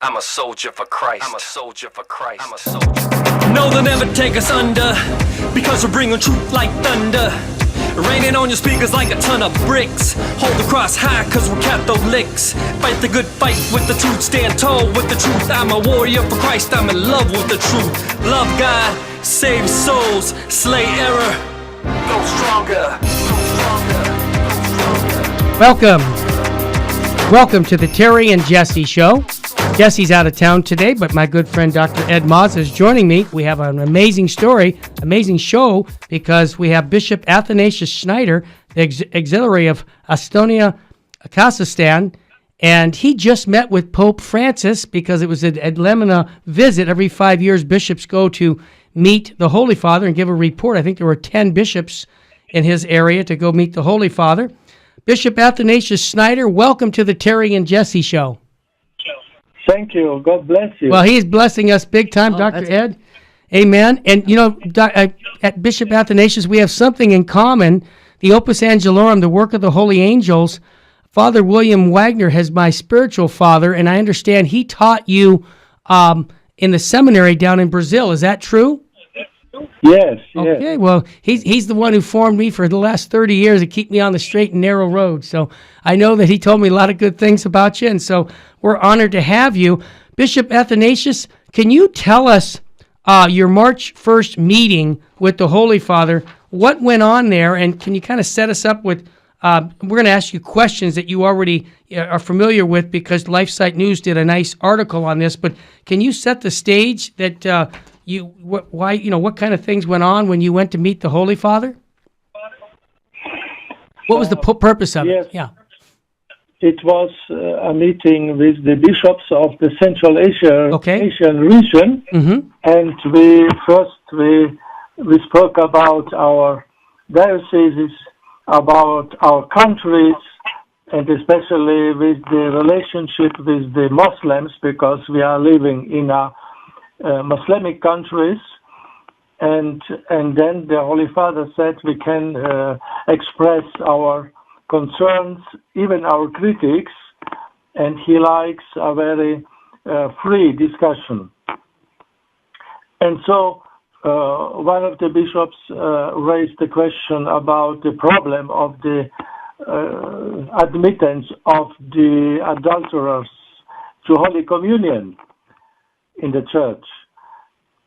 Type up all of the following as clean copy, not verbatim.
I'm a soldier for Christ. I'm a soldier for Christ. I'm a soldier. No, they'll never take us under, because we're bringing truth like thunder. Raining on your speakers like a ton of bricks. Hold the cross high, cause we're Catholics. Fight the good fight with the truth. Stand tall with the truth. I'm a warrior for Christ. I'm in love with the truth. Love God, save souls, slay error. Go stronger. Go stronger. Go stronger. Welcome to the Terry and Jesse Show. Jesse's out of town today, but my good friend Dr. Ed Mazza is joining me. We have an amazing story, amazing show, because we have Bishop Athanasius Schneider, the auxiliary of Estonia, Kazakhstan, and he just met with Pope Francis because it was an Edlemina visit. Every 5 years, bishops go to meet the Holy Father and give a report. I think there were 10 bishops in his area to go meet the Holy Father. Bishop Athanasius Schneider, welcome to the Terry and Jesse Show. Thank you. God bless you. Well, he's blessing us big time, Dr. Ed. Amen. And, you know, at Bishop Athanasius, we have something in common. The Opus Angelorum, the work of the holy angels. Father William Wagner has my spiritual father, and I understand he taught you in the seminary down in Brazil. Is that true? Yes. Okay, well, he's the one who formed me for the last 30 years to keep me on the straight and narrow road. So I know that he told me a lot of good things about you, and so we're honored to have you. Bishop Athanasius, can you tell us your March 1st meeting with the Holy Father? What went on there, and can you kind of set us up with, we're going to ask you questions that you already are familiar with because LifeSite News did a nice article on this, but can you set the stage that what kind of things went on when you went to meet the Holy Father? What was the purpose of it? Yeah. It was a meeting with the bishops of the Central Asian region, and we spoke about our dioceses, about our countries, and especially with the relationship with the Muslims, because we are living in a Muslimic countries, and then the Holy Father said we can express our concerns, even our critics, and he likes a very free discussion. And so one of the bishops raised the question about the problem of the admittance of the adulterers to Holy Communion in the church.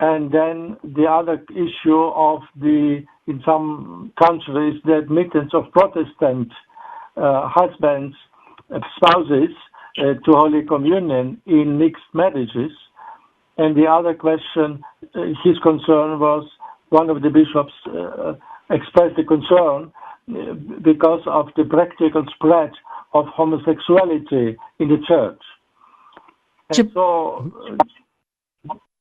And then the other issue of in some countries, the admittance of Protestant husbands, spouses to Holy Communion in mixed marriages. And the other question, his concern was, one of the bishops expressed the concern because of the practical spread of homosexuality in the church. And so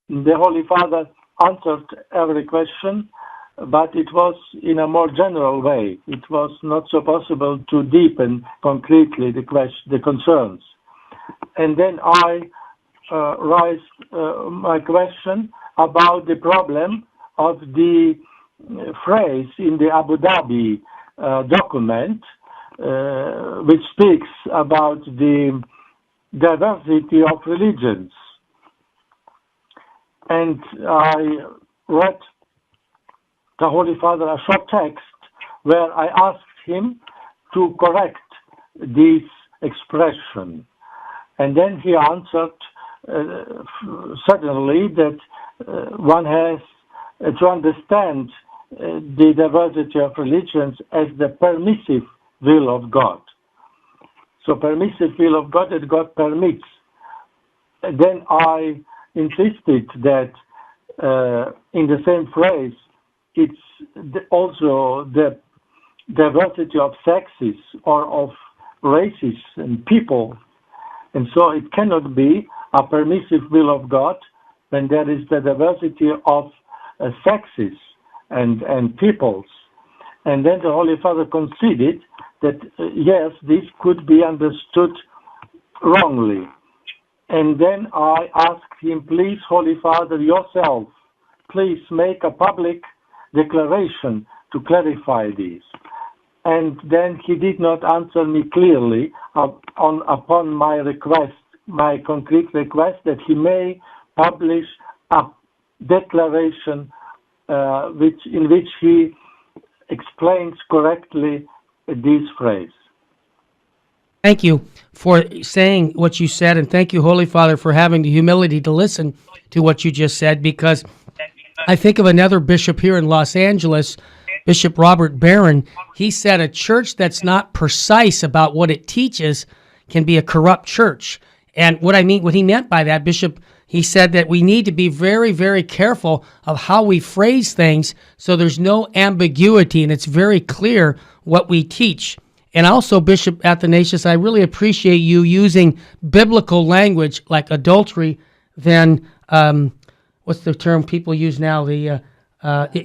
the Holy Father answered every question, but it was in a more general way. It was not so possible to deepen concretely the concerns. And then I raised my question about the problem of the phrase in the Abu Dhabi document, which speaks about the diversity of religions. And I read the Holy Father a short text where I asked him to correct this expression. And then he answered suddenly that one has to understand the diversity of religions as the permissive will of God. So permissive will of God that God permits. And then I insisted that in the same phrase, it's also the diversity of sexes or of races and people. And so it cannot be a permissive will of God when there is the diversity of sexes and peoples. And then the Holy Father conceded that, yes, this could be understood wrongly. And then I asked him, please, Holy Father, yourself, please make a public declaration to clarify this. And then he did not answer me clearly upon my request my concrete request that he may publish a declaration in which he explains correctly this phrase. Thank you for saying what you said, and thank you, Holy Father, for having the humility to listen to what you just said, because I think of another bishop here in Los Angeles, Bishop Robert Barron. He said a church that's not precise about what it teaches can be a corrupt church. And what he meant by that, Bishop, he said that we need to be very, very careful of how we phrase things so there's no ambiguity and it's very clear what we teach. And also, Bishop Athanasius, I really appreciate you using biblical language like adultery than, what's the term people use now, the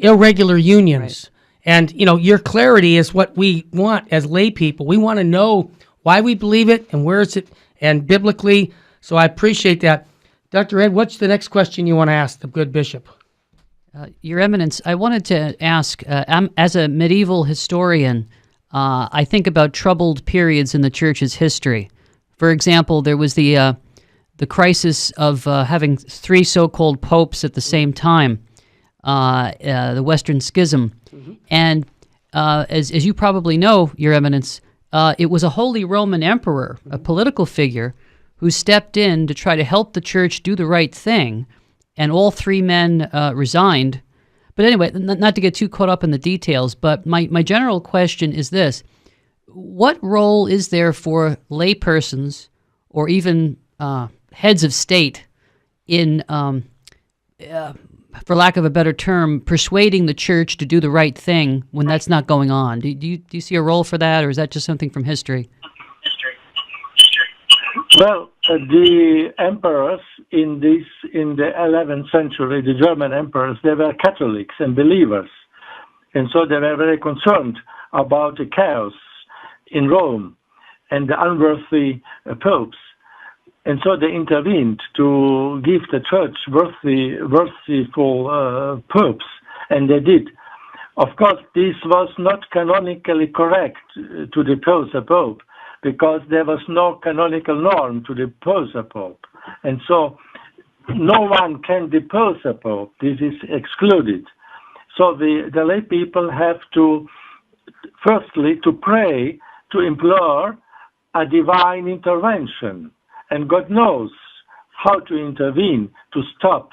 irregular unions. Right. And, your clarity is what we want as lay people. We want to know why we believe it and where is it, and biblically. So I appreciate that. Dr. Ed, what's the next question you want to ask the good bishop? Your Eminence, I wanted to ask, as a medieval historian, I think about troubled periods in the Church's history. For example, there was the crisis of having three so-called popes at the same time, the Western Schism. Mm-hmm. And as you probably know, Your Eminence, it was a Holy Roman Emperor, mm-hmm. a political figure, who stepped in to try to help the Church do the right thing, and all three men resigned. But anyway, not to get too caught up in the details, but my general question is this. What role is there for laypersons or even heads of state in, for lack of a better term, persuading the Church to do the right thing when that's not going on? Do you see a role for that, or is that just something from history? Well, the emperors in the 11th century, the German emperors, they were Catholics and believers. And so they were very concerned about the chaos in Rome and the unworthy popes. And so they intervened to give the church worshipful popes, and they did. Of course, this was not canonically correct to depose a pope, because there was no canonical norm to depose a pope. And so no one can depose a pope. This is excluded. So the lay people have to, firstly, to pray, to implore a divine intervention. And God knows how to intervene to stop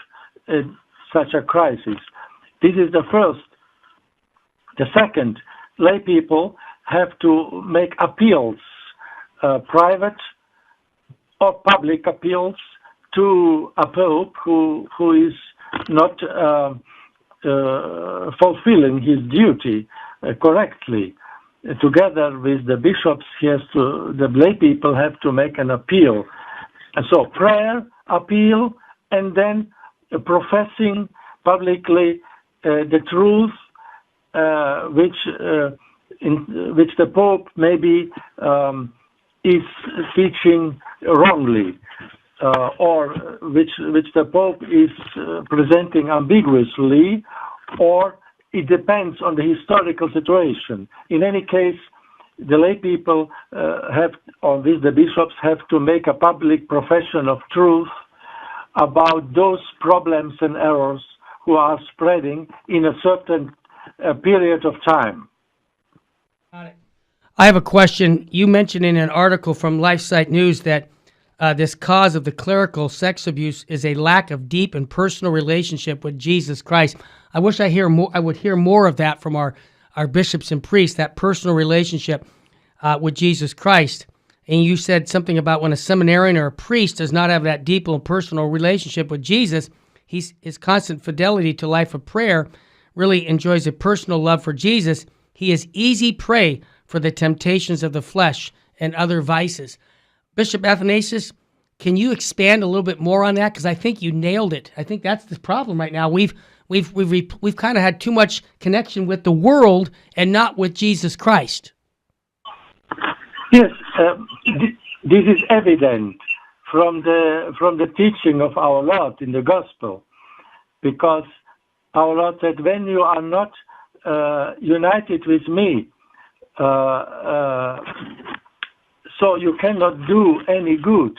such a crisis. This is the first. The second, lay people have to make appeals, private or public appeals, to a pope who is not fulfilling his duty correctly. Together with the bishops, the lay people have to make an appeal. And so prayer, appeal, and then professing publicly the truth, which the Pope maybe is teaching wrongly, or which the Pope is presenting ambiguously, or it depends on the historical situation. In any case, the lay people the bishops have to make a public profession of truth about those problems and errors who are spreading in a certain period of time. I have a question. You mentioned in an article from LifeSite News that this cause of the clerical sex abuse is a lack of deep and personal relationship with Jesus Christ. I wish I would hear more of that from our bishops and priests, that personal relationship with Jesus Christ. And you said something about when a seminarian or a priest does not have that deep and personal relationship with Jesus, his constant fidelity to life of prayer really enjoys a personal love for Jesus. He is easy prey for the temptations of the flesh and other vices. Bishop Athanasius, can you expand a little bit more on that? Because I think you nailed it. I think that's the problem right now. We've kind of had too much connection with the world and not with Jesus Christ. Yes, this is evident from the teaching of our Lord in the Gospel, because our Lord said, "When you are not united with me, so you cannot do any good."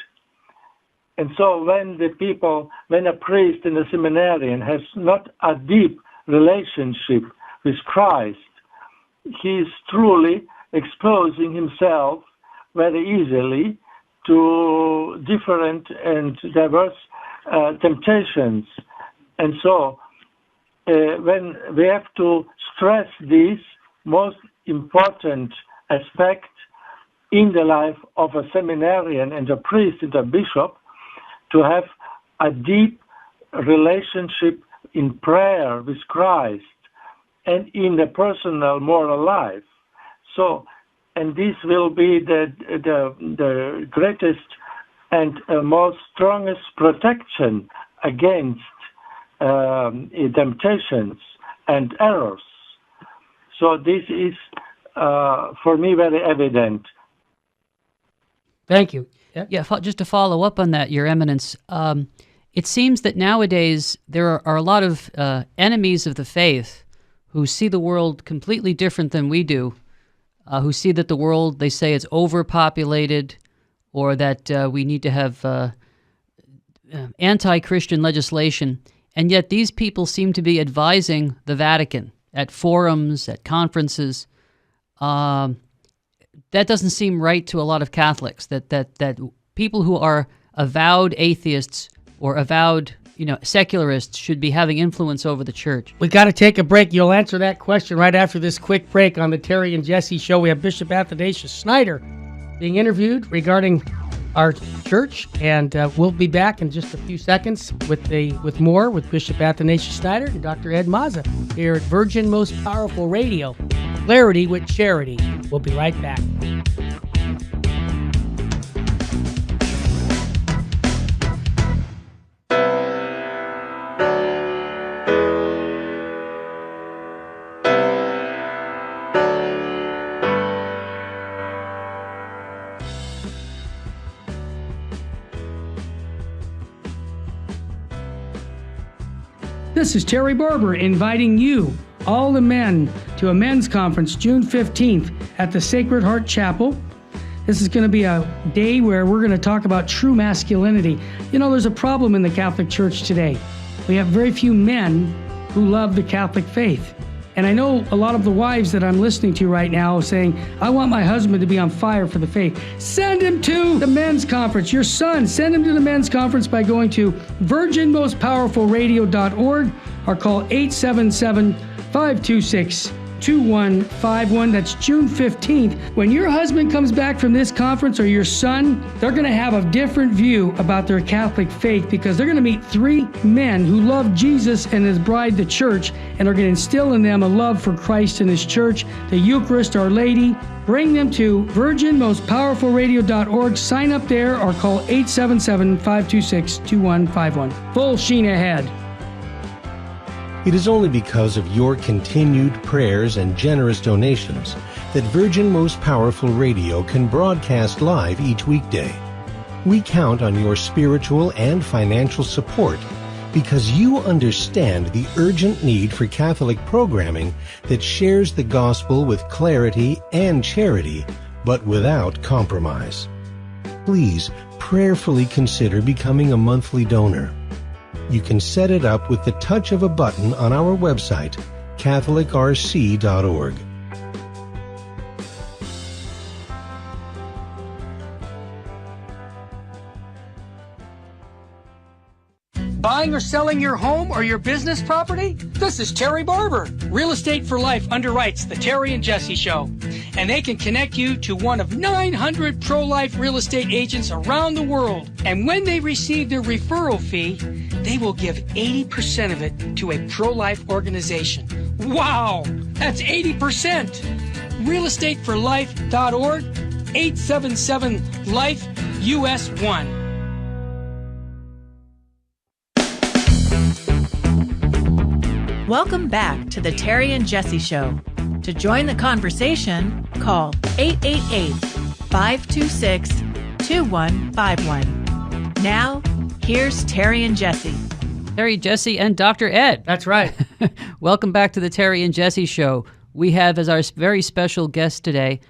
And so when a priest and a seminarian has not a deep relationship with Christ, he is truly exposing himself very easily to different and diverse temptations. And so when we have to stress this most important aspect in the life of a seminarian and a priest and a bishop, to have a deep relationship in prayer with Christ and in the personal moral life. So, and this will be the greatest and most strongest protection against temptations and errors. So this is, for me, very evident. Thank you. Yeah, just to follow up on that, Your Eminence, it seems that nowadays there are a lot of enemies of the faith who see the world completely different than we do, who see that the world, they say, it's overpopulated, or that we need to have anti-Christian legislation, and yet these people seem to be advising the Vatican at forums, at conferences. That doesn't seem right to a lot of Catholics, that people who are avowed atheists or avowed, secularists should be having influence over the church. We got to take a break. You'll answer that question right after this quick break on the Terry and Jesse Show. We have Bishop Athanasius Schneider being interviewed regarding our church, and we'll be back in just a few seconds with more with Bishop Athanasius Schneider and Dr. Ed Mazza here at Virgin Most Powerful Radio. Clarity with charity. We'll be right back. This is Terry Barber inviting you, all the men, to a men's conference June 15th at the Sacred Heart Chapel. This is going to be a day where we're going to talk about true masculinity. There's a problem in the Catholic Church today. We have very few men who love the Catholic faith. And I know a lot of the wives that I'm listening to right now saying, I want my husband to be on fire for the faith. Send him to the men's conference. Your son, send him to the men's conference by going to virginmostpowerfulradio.org or call 877-526-2151. That's June 15th. When your husband comes back from this conference, or your son, they're going to have a different view about their Catholic faith, because they're going to meet three men who love Jesus and his bride, the church, and are going to instill in them a love for Christ and his church, the Eucharist, Our Lady. Bring them to virginmostpowerfulradio.org. Sign up there or call 877-526-2151. Full sheen ahead. It is only because of your continued prayers and generous donations that Virgin Most Powerful Radio can broadcast live each weekday. We count on your spiritual and financial support because you understand the urgent need for Catholic programming that shares the gospel with clarity and charity, but without compromise. Please prayerfully consider becoming a monthly donor. You can set it up with the touch of a button on our website, catholicrc.org. Buying or selling your home or your business property? This is Terry Barber. Real Estate for Life underwrites the Terry and Jesse Show, and they can connect you to one of 900 pro-life real estate agents around the world. And when they receive their referral fee, they will give 80% of it to a pro-life organization. Wow! That's 80%! realestateforlife.org, 877-LIFE-US1. Welcome back to the Terry and Jesse Show. To join the conversation, call 888-526-2151. Now, here's Terry and Jesse. Terry, Jesse, and Dr. Ed. That's right. Welcome back to the Terry and Jesse Show. We have as our very special guest today,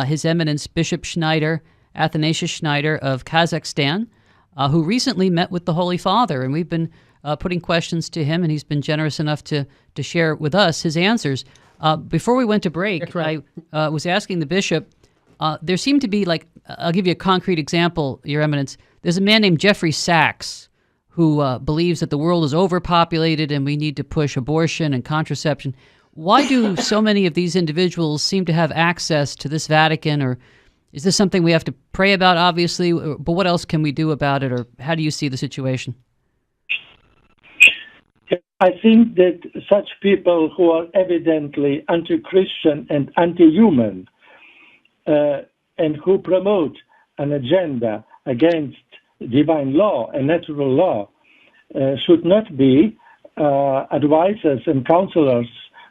His Eminence Bishop Schneider, Athanasius Schneider of Kazakhstan. who recently met with the Holy Father, and we've been putting questions to him, and he's been generous enough to share with us his answers. Before we went to break, That's right. I was asking the bishop, there seemed to be, I'll give you a concrete example, Your Eminence. There's a man named Jeffrey Sachs who believes that the world is overpopulated and we need to push abortion and contraception. Why do so many of these individuals seem to have access to this Vatican, or is this something we have to pray about, obviously, but what else can we do about it, or how do you see the situation? I think that such people who are evidently anti-Christian and anti-human and who promote an agenda against divine law and natural law should not be advisors and counselors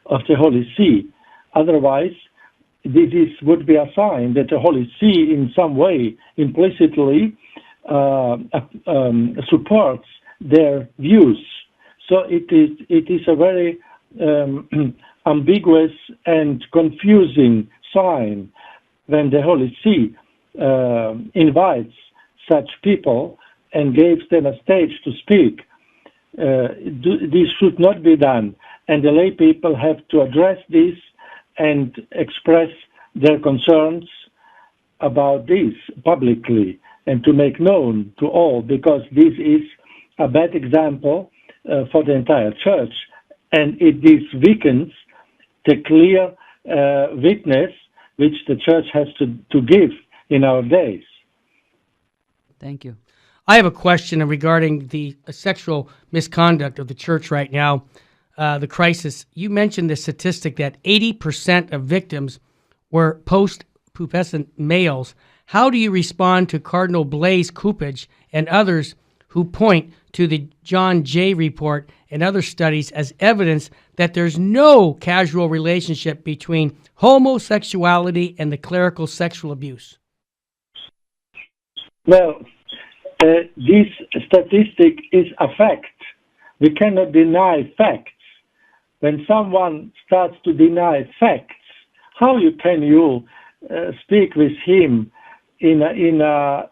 of the Holy See. Otherwise, this would be a sign that the Holy See in some way implicitly supports their views. So it is a very ambiguous and confusing sign when the Holy See invites such people and gives them a stage to speak. This should not be done, and the lay people have to address this and express their concerns about this publicly and to make known to all, because this is a bad example for the entire church, and this weakens the clear witness which the church has to give in our days. Thank you. I have a question regarding the sexual misconduct of the church right now, the crisis. You mentioned the statistic that 80% of victims were post-pubescent males. How do you respond to Cardinal Blaise Coupage and others who point to the John Jay report and other studies as evidence that there's no causal relationship between homosexuality and the clerical sexual abuse? Well, this statistic is a fact. We cannot deny facts. When someone starts to deny facts, how can you speak with him in a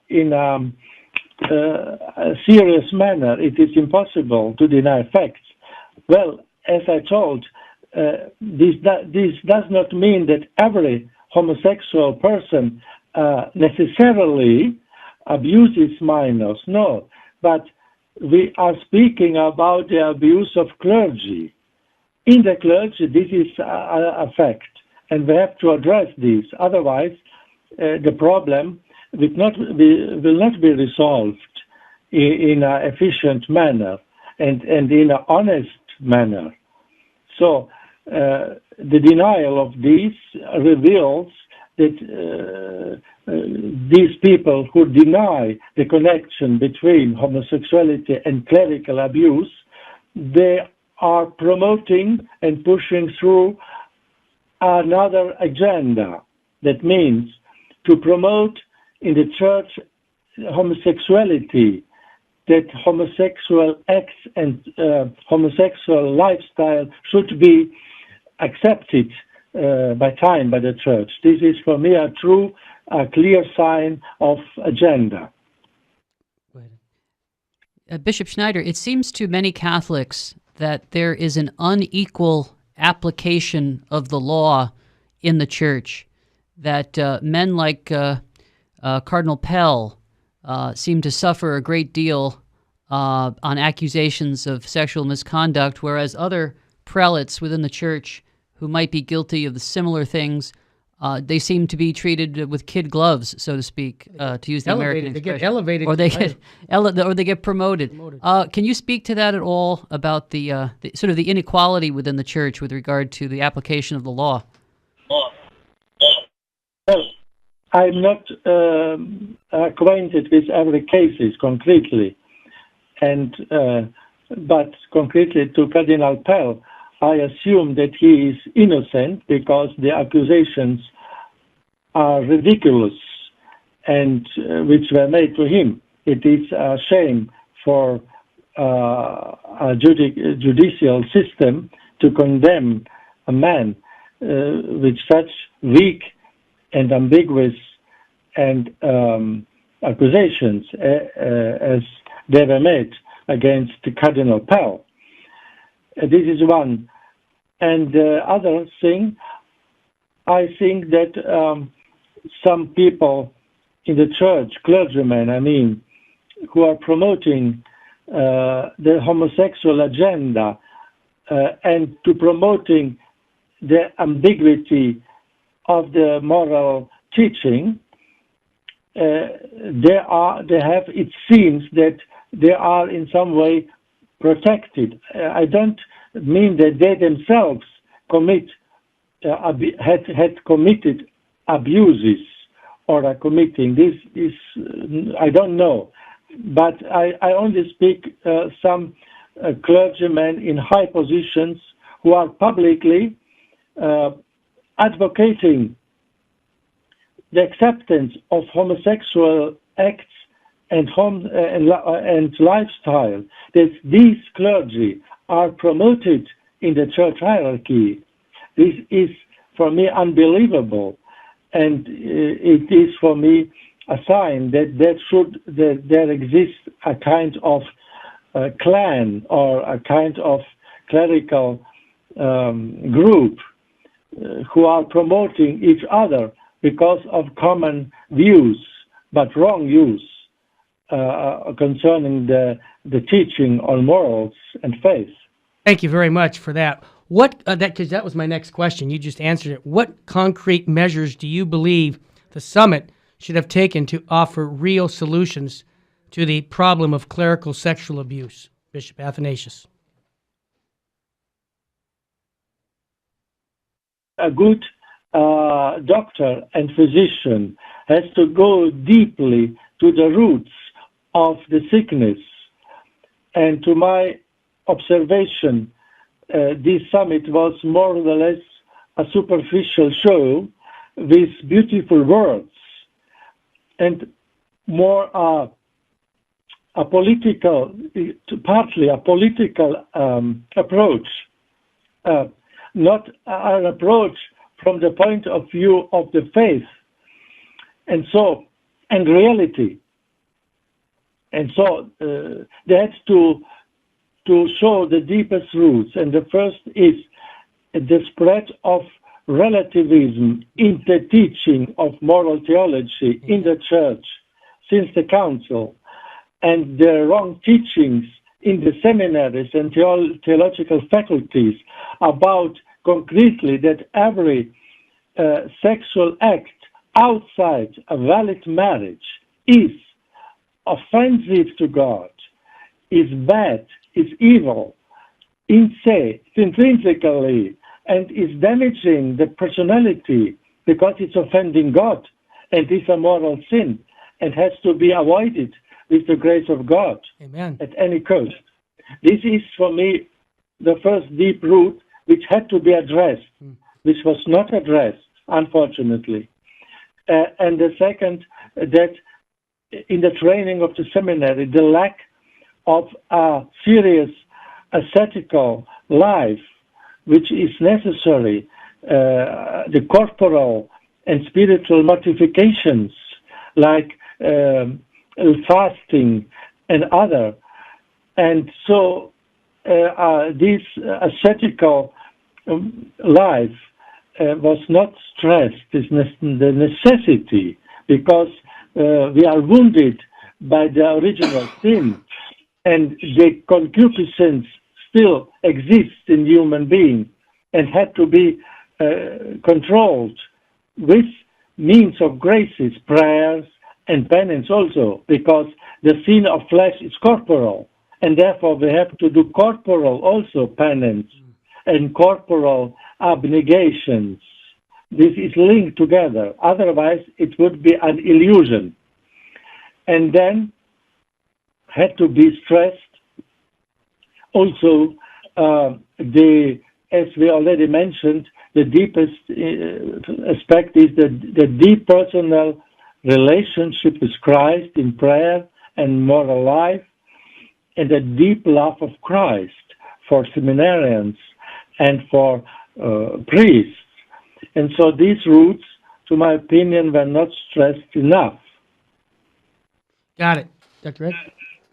serious manner? It is impossible to deny facts. Well, as I told, this does not mean that every homosexual person necessarily abuses minors. No, but we are speaking about the abuse of clergy. In the clergy, this is a fact, and we have to address this. Otherwise, the problem will not be resolved in an efficient manner and in an honest manner. So the denial of this reveals that these people who deny the connection between homosexuality and clerical abuse, they are promoting and pushing through another agenda. That means to promote in the church homosexuality, that homosexual acts and homosexual lifestyle should be accepted by the church. This is for me a clear sign of agenda. Bishop Schneider, it seems to many Catholics that there is an unequal application of the law in the church, that men like Cardinal Pell seem to suffer a great deal on accusations of sexual misconduct, whereas other prelates within the church who might be guilty of the similar things, they seem to be treated with kid gloves, so to speak, to use the American expression. They get elevated. Or they get promoted. Can you speak to that at all, about the sort of the inequality within the church with regard to the application of the law? Well, I'm not acquainted with every cases concretely, but concretely to Cardinal Pell, I assume that he is innocent because the accusations are ridiculous and which were made to him. It is a shame for a judicial system to condemn a man with such weak and ambiguous and accusations as they were made against Cardinal Pell. This is one. And the other thing, I think that some people in the church, clergymen, I mean, who are promoting the homosexual agenda and to promoting the ambiguity of the moral teaching, it seems that they are in some way protected. I don't mean that they themselves had committed abuses or are committing. This is, I don't know. But I only speak some clergymen in high positions who are publicly advocating the acceptance of homosexual acts and lifestyle, that these clergy are promoted in the church hierarchy. This is for me unbelievable, and it is for me a sign that there exists a kind of clan or a kind of clerical group who are promoting each other because of common views, but wrong views concerning the teaching on morals and faith. Thank you very much for that. Because that was my next question. You just answered it. What concrete measures do you believe the summit should have taken to offer real solutions to the problem of clerical sexual abuse? Bishop Athanasius. A good doctor and physician has to go deeply to the roots of the sickness. And to my observation, this summit was more or less a superficial show with beautiful words and more a political, partly a political approach, not an approach from the point of view of the faith and reality. And so they had to show the deepest roots. And the first is the spread of relativism in the teaching of moral theology in the church since the council, and the wrong teachings in the seminaries and theological faculties about concretely that every sexual act outside a valid marriage is offensive to God, is bad, is evil, intrinsically, and is damaging the personality because it's offending God and is a moral sin and has to be avoided with the grace of God. Amen. At any cost. This is, for me, the first deep root which had to be addressed, which was not addressed, unfortunately. And the second, that in the training of the seminary, the lack of a serious ascetical life, which is necessary, the corporal and spiritual mortifications like fasting and other. And so this ascetical life was not stressed, the necessity, because we are wounded by the original sin, and the concupiscence still exists in human being and had to be controlled with means of graces, prayers, and penance also, because the sin of flesh is corporal, and therefore we have to do corporal also penance and corporal abnegations. This is linked together, otherwise it would be an illusion. And then had to be stressed also as we already mentioned, the deepest aspect is the deep personal relationship with Christ in prayer and moral life, and the deep love of Christ for seminarians and for priests. And so these roots, to my opinion, were not stressed enough. Got it. Dr. Ed?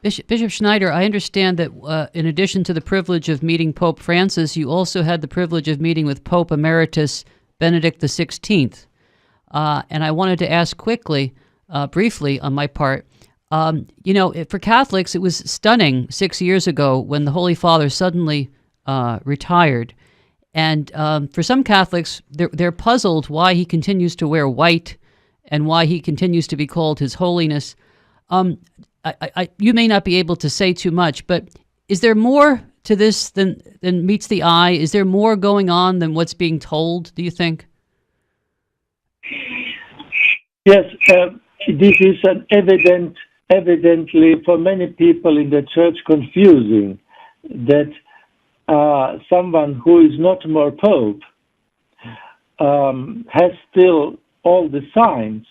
Bishop Schneider, I understand that in addition to the privilege of meeting Pope Francis, you also had the privilege of meeting with Pope Emeritus Benedict XVI. And I wanted to ask quickly, briefly on my part, for Catholics, it was stunning 6 years ago when the Holy Father suddenly retired. And for some Catholics, they're puzzled why he continues to wear white and why he continues to be called His Holiness. You may not be able to say too much, but is there more to this than meets the eye? Is there more going on than what's being told, do you think? Yes, this is an evidently for many people in the church confusing that someone who is not more Pope has still all the signs,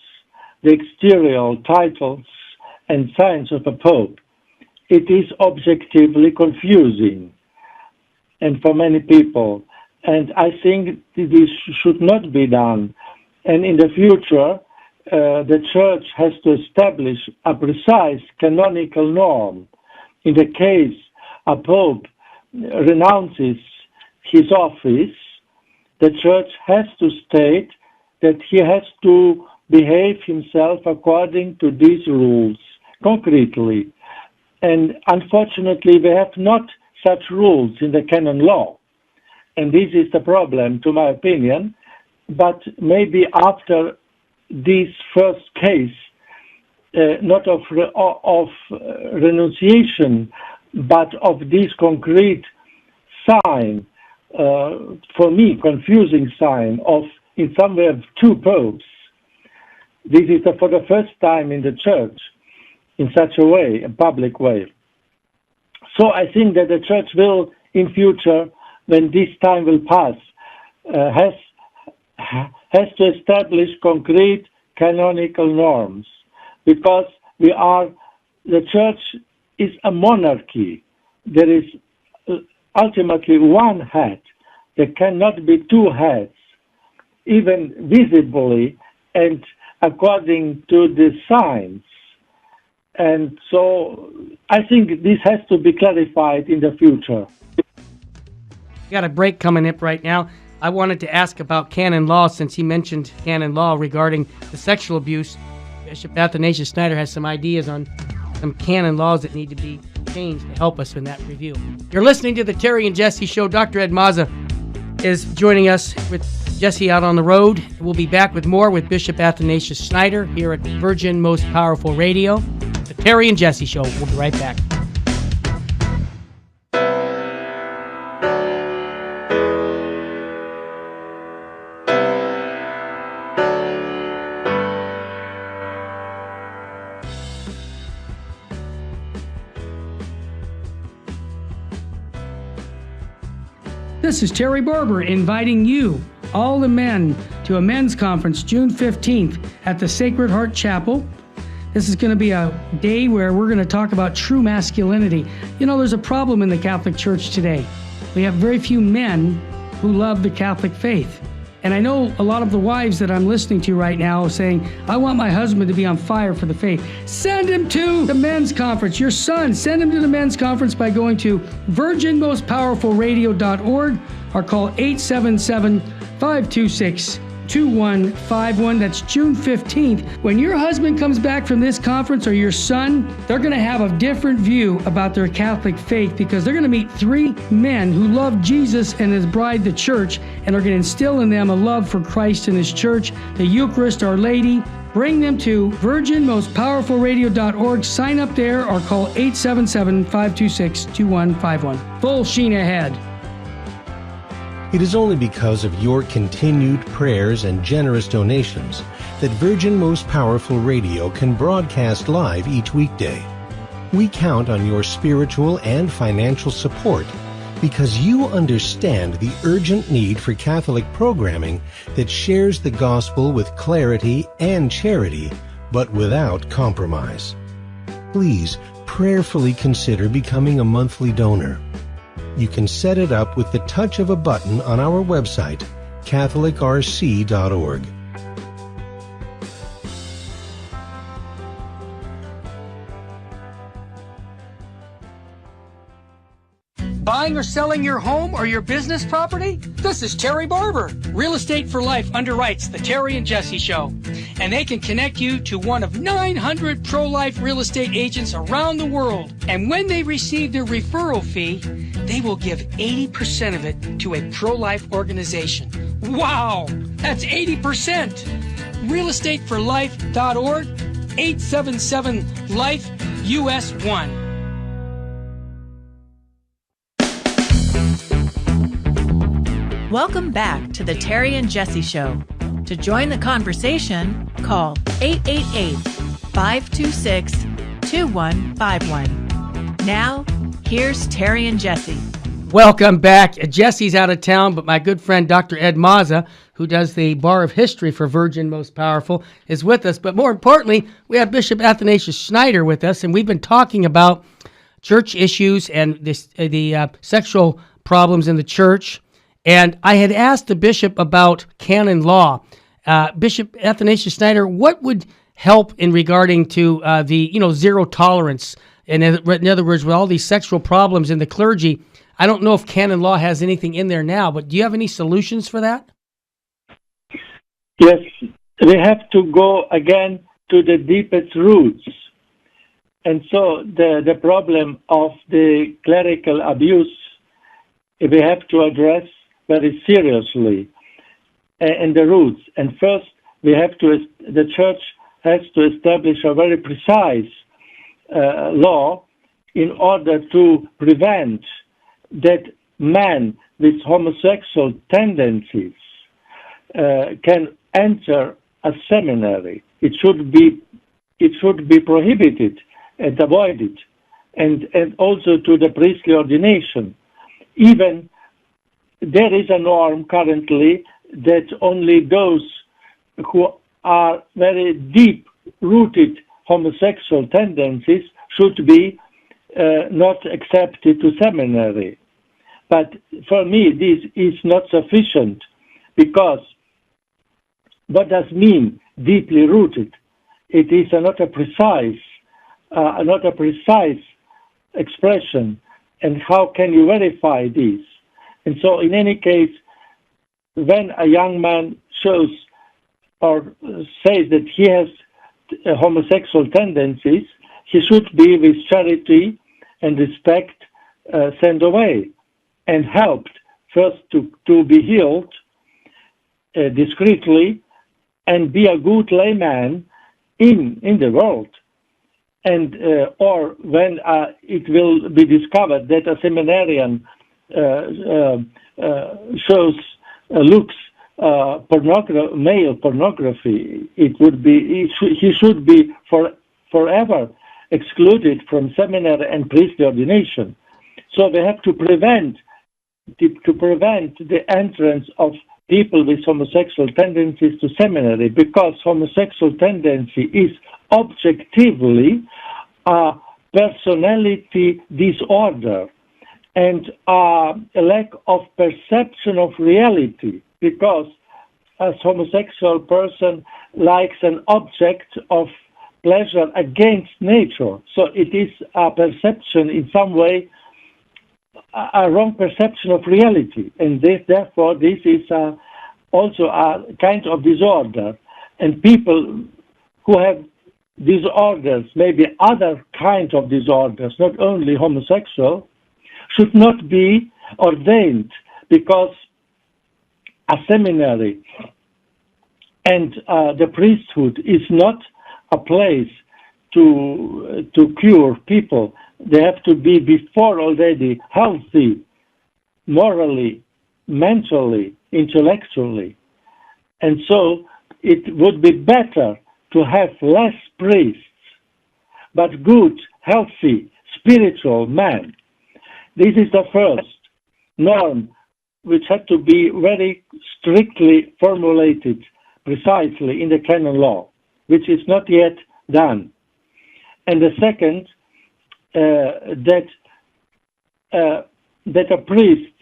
the exterior titles and signs of a Pope. It is objectively confusing, and for many people. And I think this should not be done. And in the future, the Church has to establish a precise canonical norm. In the case a Pope renounces his office, the Church has to state that he has to behave himself according to these rules, concretely. And unfortunately, we have not such rules in the canon law. And this is the problem, to my opinion. But maybe after this first case, not of renunciation, but of this concrete sign, for me, confusing sign of, in some way, two popes. This is for the first time in the Church, in such a way, a public way. So I think that the Church will, in future, when this time will pass, has to establish concrete canonical norms, because the Church is a monarchy. There is ultimately one head. There cannot be two heads, even visibly and according to the signs. And so I think this has to be clarified in the future. We got a break coming up right now. I wanted to ask about canon law, since he mentioned canon law regarding the sexual abuse. Bishop Athanasius Schneider has some ideas on some canon laws that need to be changed to help us in that review. You're listening to the Terry and Jesse Show. Dr. Ed Mazza is joining us with Jesse out on the road. We'll be back with more with Bishop Athanasius Schneider here at Virgin Most Powerful Radio. The Terry and Jesse Show. We'll be right back. This is Terry Barber inviting you, all the men, to a men's conference June 15th at the Sacred Heart Chapel. This is going to be a day where we're going to talk about true masculinity. You know, there's a problem in the Catholic Church today. We have very few men who love the Catholic faith. And I know a lot of the wives that I'm listening to right now are saying, I want my husband to be on fire for the faith. Send him to the men's conference. Your son, send him to the men's conference by going to virginmostpowerfulradio.org or call 877-526-2151. That's June 15th. When your husband comes back from this conference, or your son, they're going to have a different view about their Catholic faith, because they're going to meet three men who love Jesus and his bride, the church, and are going to instill in them a love for Christ and his church, the Eucharist, Our Lady. Bring them to virginmostpowerfulradio.org. Sign up there or call 877-526-2151. Full sheen ahead. It is only because of your continued prayers and generous donations that Virgin Most Powerful Radio can broadcast live each weekday. We count on your spiritual and financial support because you understand the urgent need for Catholic programming that shares the gospel with clarity and charity, but without compromise. Please prayerfully consider becoming a monthly donor. You can set it up with the touch of a button on our website, catholicrc.org. Buying or selling your home or your business property? This is Terry Barber. Real Estate for Life underwrites the Terry and Jesse Show. And they can connect you to one of 900 pro-life real estate agents around the world. And when they receive their referral fee, they will give 80% of it to a pro-life organization. Wow! That's 80%! realestateforlife.org, 877-LIFE-US1. Welcome back to the Terry and Jesse Show. To join the conversation, call 888-526-2151. Now, here's Terry and Jesse. Welcome back. Jesse's out of town, but my good friend Dr. Ed Mazza, who does the Bar of History for Virgin Most Powerful, is with us. But more importantly, we have Bishop Athanasius Schneider with us, and we've been talking about church issues and the sexual problems in the church. And I had asked the bishop about canon law. Bishop Athanasius Schneider, what would help in regarding to the zero tolerance? In other words, with all these sexual problems in the clergy, I don't know if canon law has anything in there now, but do you have any solutions for that? Yes, we have to go again to the deepest roots. And so the problem of the clerical abuse, we have to address very seriously and the roots. And first, the church has to establish a very precise law in order to prevent that man with homosexual tendencies can enter a seminary. It should be prohibited and avoided, and also to the priestly ordination. Even there is a norm currently that only those who are very deep-rooted homosexual tendencies should be not accepted to seminary. But for me, this is not sufficient, because what does mean deeply rooted? It is not a precise expression. And how can you verify this? And so, in any case, when a young man shows or says that he has homosexual tendencies, he should be with charity and respect sent away and helped first to be healed discreetly and be a good layman in the world. And or when it will be discovered that a seminarian looks male pornography, he should be forever excluded from seminary and priestly ordination. So we have to prevent the entrance of people with homosexual tendencies to seminary, because homosexual tendency is objectively a personality disorder and a lack of perception of reality, because a homosexual person likes an object of pleasure against nature. So it is a perception in some way, a wrong perception of reality. And therefore this is also a kind of disorder. And people who have disorders, maybe other kinds of disorders, not only homosexual, should not be ordained, because a seminary and the priesthood is not a place to cure people. They have to be before already healthy, morally, mentally, intellectually. And so it would be better to have less priests, but good, healthy, spiritual men. This is the first norm, which had to be very strictly formulated precisely in the canon law, which is not yet done. And the second, that a priest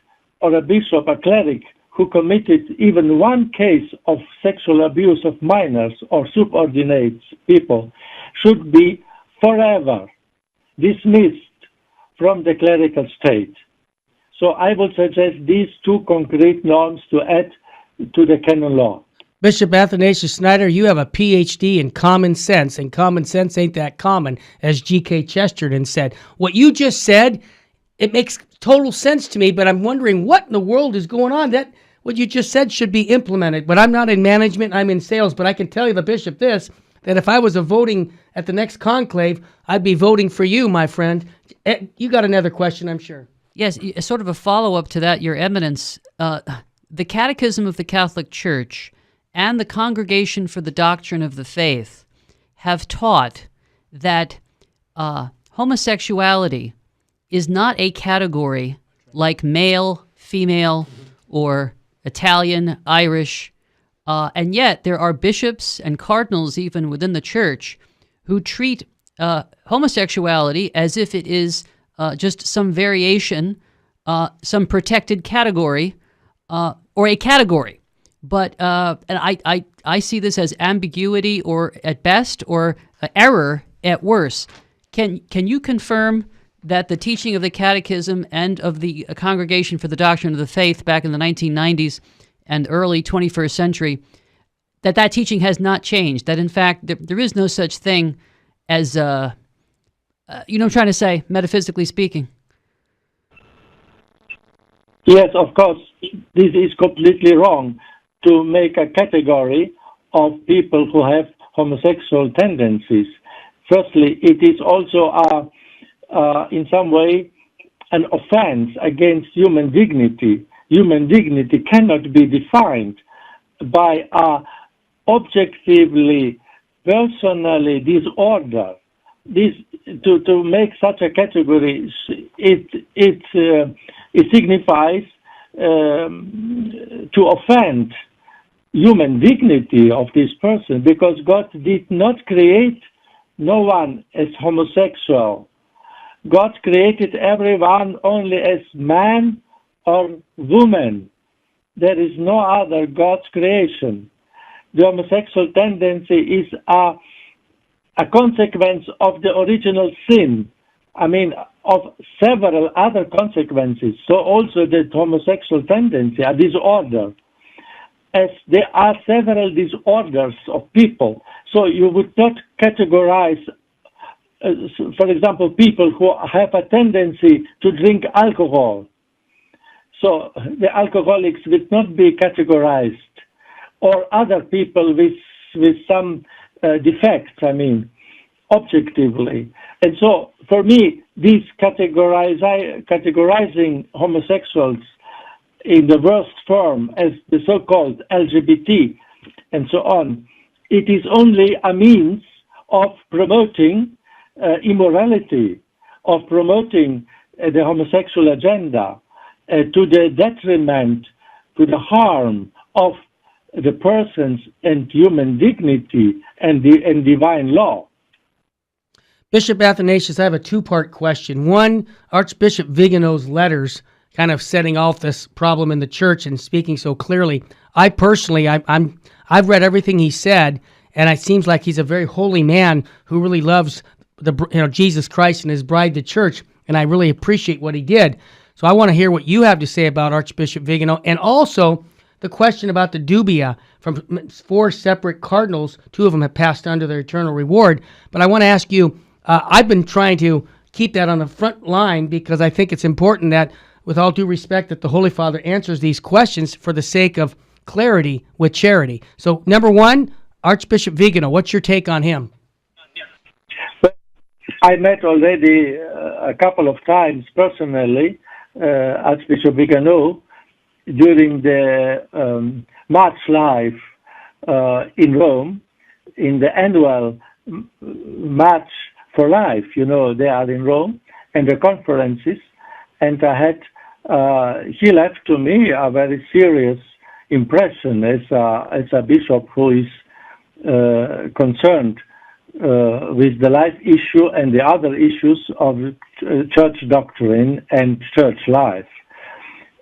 or a bishop, a cleric, who committed even one case of sexual abuse of minors or subordinate people should be forever dismissed from the clerical state. So I would suggest these two concrete norms to add to the canon law. Bishop Athanasius Schneider, you have a PhD in common sense, and common sense ain't that common, as G.K. Chesterton said. What you just said, it makes total sense to me, but I'm wondering what in the world is going on. That what you just said should be implemented, but I'm not in management, I'm in sales, but I can tell you, the bishop, this, that if I was voting at the next conclave, I'd be voting for you, my friend. You got another question, I'm sure. Yes, sort of a follow-up to that, Your Eminence. The Catechism of the Catholic Church and the Congregation for the Doctrine of the Faith have taught that homosexuality is not a category like male, female, or Italian, Irish, and yet there are bishops and cardinals even within the church who treat homosexuality as if it is just some variation, some protected category, or a category. But and I see this as ambiguity, or at best, or error at worst. Can you confirm that the teaching of the Catechism and of the Congregation for the Doctrine of the Faith back in the 1990s and early 21st century, that teaching has not changed, that in fact there is no such thing as, you know what I'm trying to say, metaphysically speaking? Yes, of course, this is completely wrong to make a category of people who have homosexual tendencies. Firstly, it is also in some way an offense against human dignity. Human dignity cannot be defined by a objectively, personally disorder. This to make such a category, it signifies to offend human dignity of this person, because God did not create no one as homosexual. God created everyone only as man or woman. There is no other God's creation. The homosexual tendency is a consequence of the original sin. I mean, of several other consequences. So also the homosexual tendency, a disorder, as there are several disorders of people. So you would not categorize, for example, people who have a tendency to drink alcohol. So the alcoholics would not be categorized, or other people with some defects, I mean, objectively. And so for me, this categorizing homosexuals in the worst form as the so-called LGBT and so on, it is only a means of promoting immorality, of promoting the homosexual agenda to the detriment, to the harm of the persons and human dignity and divine law. Bishop Athanasius, I have a two-part question. One, Archbishop Vigano's letters kind of setting off this problem in the church and speaking so clearly. I personally, I've read everything he said, and it seems like he's a very holy man who really loves Jesus Christ and his bride, the church, and I really appreciate what he did. So I want to hear what you have to say about Archbishop Vigano, and also the question about the dubia from 4 separate cardinals. 2 of them have passed on to their eternal reward. But I want to ask you, I've been trying to keep that on the front line because I think it's important that, with all due respect, that the Holy Father answers these questions for the sake of clarity with charity. So, number 1, Archbishop Vigano, what's your take on him? I met already a couple of times personally Archbishop Vigano during the March Live in Rome, in the annual March for Life. You know, they are in Rome, and the conferences, and I had he left to me a very serious impression as a bishop who is concerned with the life issue and the other issues of church doctrine and church life.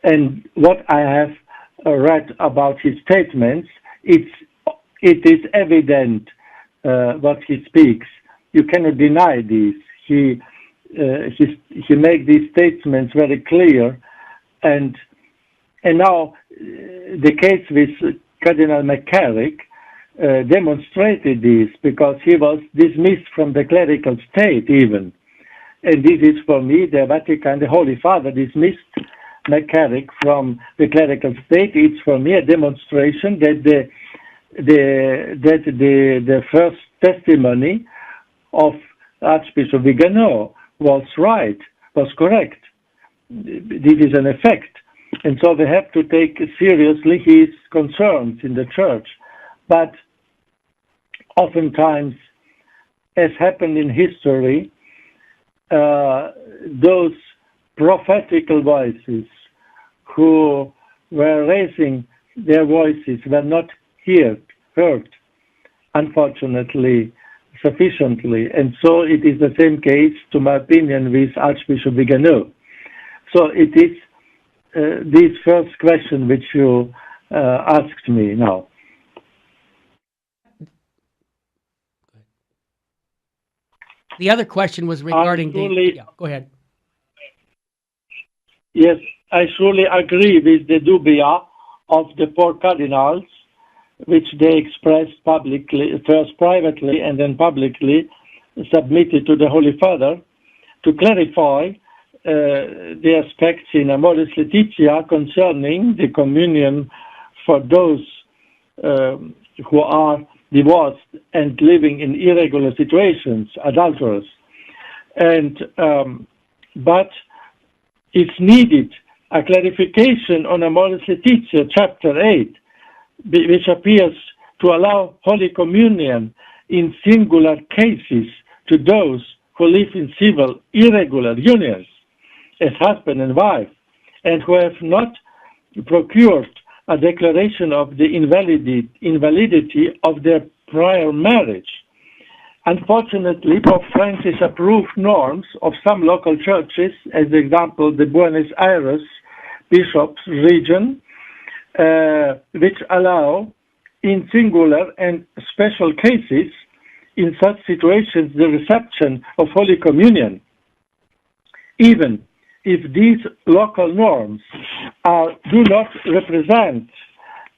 And what I have read about his statements, it is evident what he speaks. You cannot deny this. He makes these statements very clear, And now the case with Cardinal McCarrick demonstrated this, because he was dismissed from the clerical state even. And this is, for me, the Vatican, the Holy Father dismissed McCarrick from the clerical state. It's, for me, a demonstration that the first testimony of Archbishop Vigano was right, was correct. This is an effect. And so we have to take seriously his concerns in the church. But oftentimes, as happened in history, those prophetical voices who were raising their voices were not heard, unfortunately, sufficiently. And so it is the same case, to my opinion, with Archbishop Vigano. So it is this first question which you asked me now. The other question was regarding go ahead. Yes, I surely agree with the dubia of the four cardinals, which they expressed publicly, first privately and then publicly, submitted to the Holy Father, to clarify the aspects in Amoris Laetitia concerning the communion for those who are divorced and living in irregular situations, adulterers. And but it's needed a clarification on Amoris Laetitia, chapter 8, which appears to allow Holy Communion in singular cases to those who live in civil irregular unions as husband and wife, and who have not procured a declaration of the invalidity of their prior marriage. Unfortunately, Pope Francis approved norms of some local churches, as example the Buenos Aires Bishops' region, which allow in singular and special cases, in such situations, the reception of Holy Communion. Even if these local norms do not represent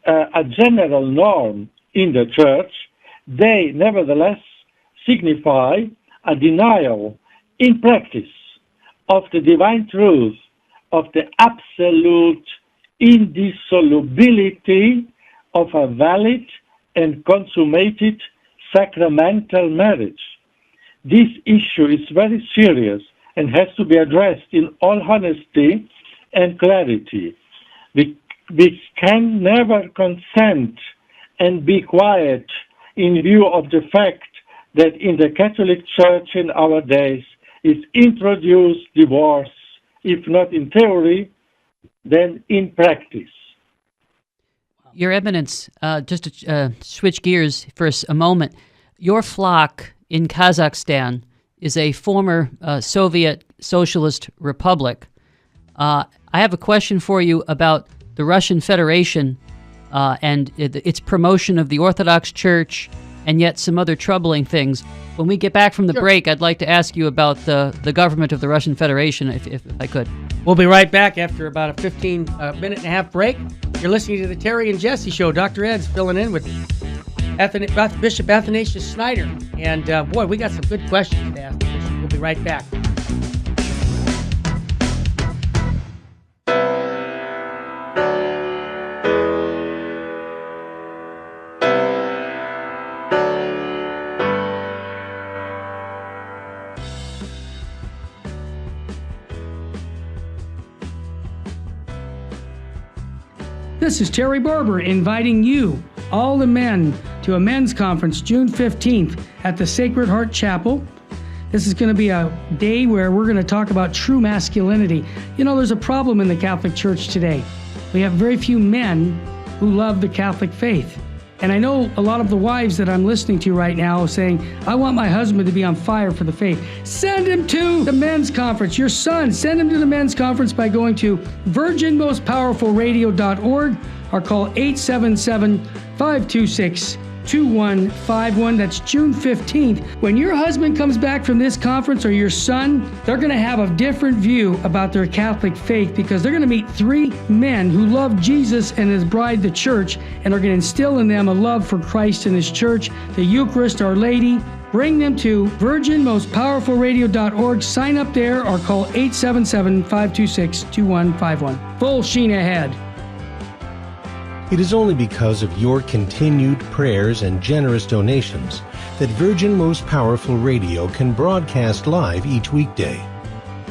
a general norm in the Church, they nevertheless signify a denial in practice of the divine truth of the absolute indissolubility of a valid and consummated sacramental marriage. This issue is very serious and has to be addressed in all honesty and clarity. We can never consent and be quiet in view of the fact that in the Catholic Church in our days is introduced divorce, if not in theory, then in practice. Your Eminence, just to switch gears for a moment, your flock in Kazakhstan is a former Soviet Socialist Republic. I have a question for you about the Russian Federation and its promotion of the Orthodox Church, and yet some other troubling things. When we get back from the break, I'd like to ask you about the government of the Russian Federation, if I could. We'll be right back after about a 15-minute and a half break. You're listening to the Terry and Jesse Show. Dr. Ed's filling in with Bishop Athanasius Schneider. And boy, we got some good questions to ask the Bishop. We'll be right back. This is Terry Barber inviting you, all the men, to a men's conference June 15th at the Sacred Heart Chapel. This is going to be a day where we're going to talk about true masculinity. You know, there's a problem in the Catholic Church today. We have very few men who love the Catholic faith. And I know a lot of the wives that I'm listening to right now saying, I want my husband to be on fire for the faith. Send him to the men's conference. Your son, send him to the men's conference by going to virginmostpowerfulradio.org or call 877-526-8255. 2151. That's June 15th. When your husband comes back from this conference, or your son, they're going to have a different view about their Catholic faith, because they're going to meet three men who love Jesus and his bride, the church, and are going to instill in them a love for Christ and his church, the Eucharist, Our Lady. Bring them to virginmostpowerfulradio.org. Sign up there or call 877-526-2151. Full sheen ahead. It is only because of your continued prayers and generous donations that Virgin Most Powerful Radio can broadcast live each weekday.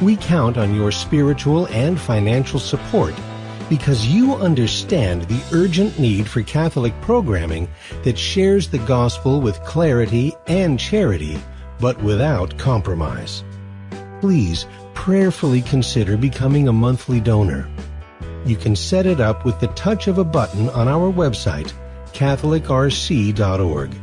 We count on your spiritual and financial support because you understand the urgent need for Catholic programming that shares the gospel with clarity and charity, but without compromise. Please prayerfully consider becoming a monthly donor. You can set it up with the touch of a button on our website, catholicrc.org.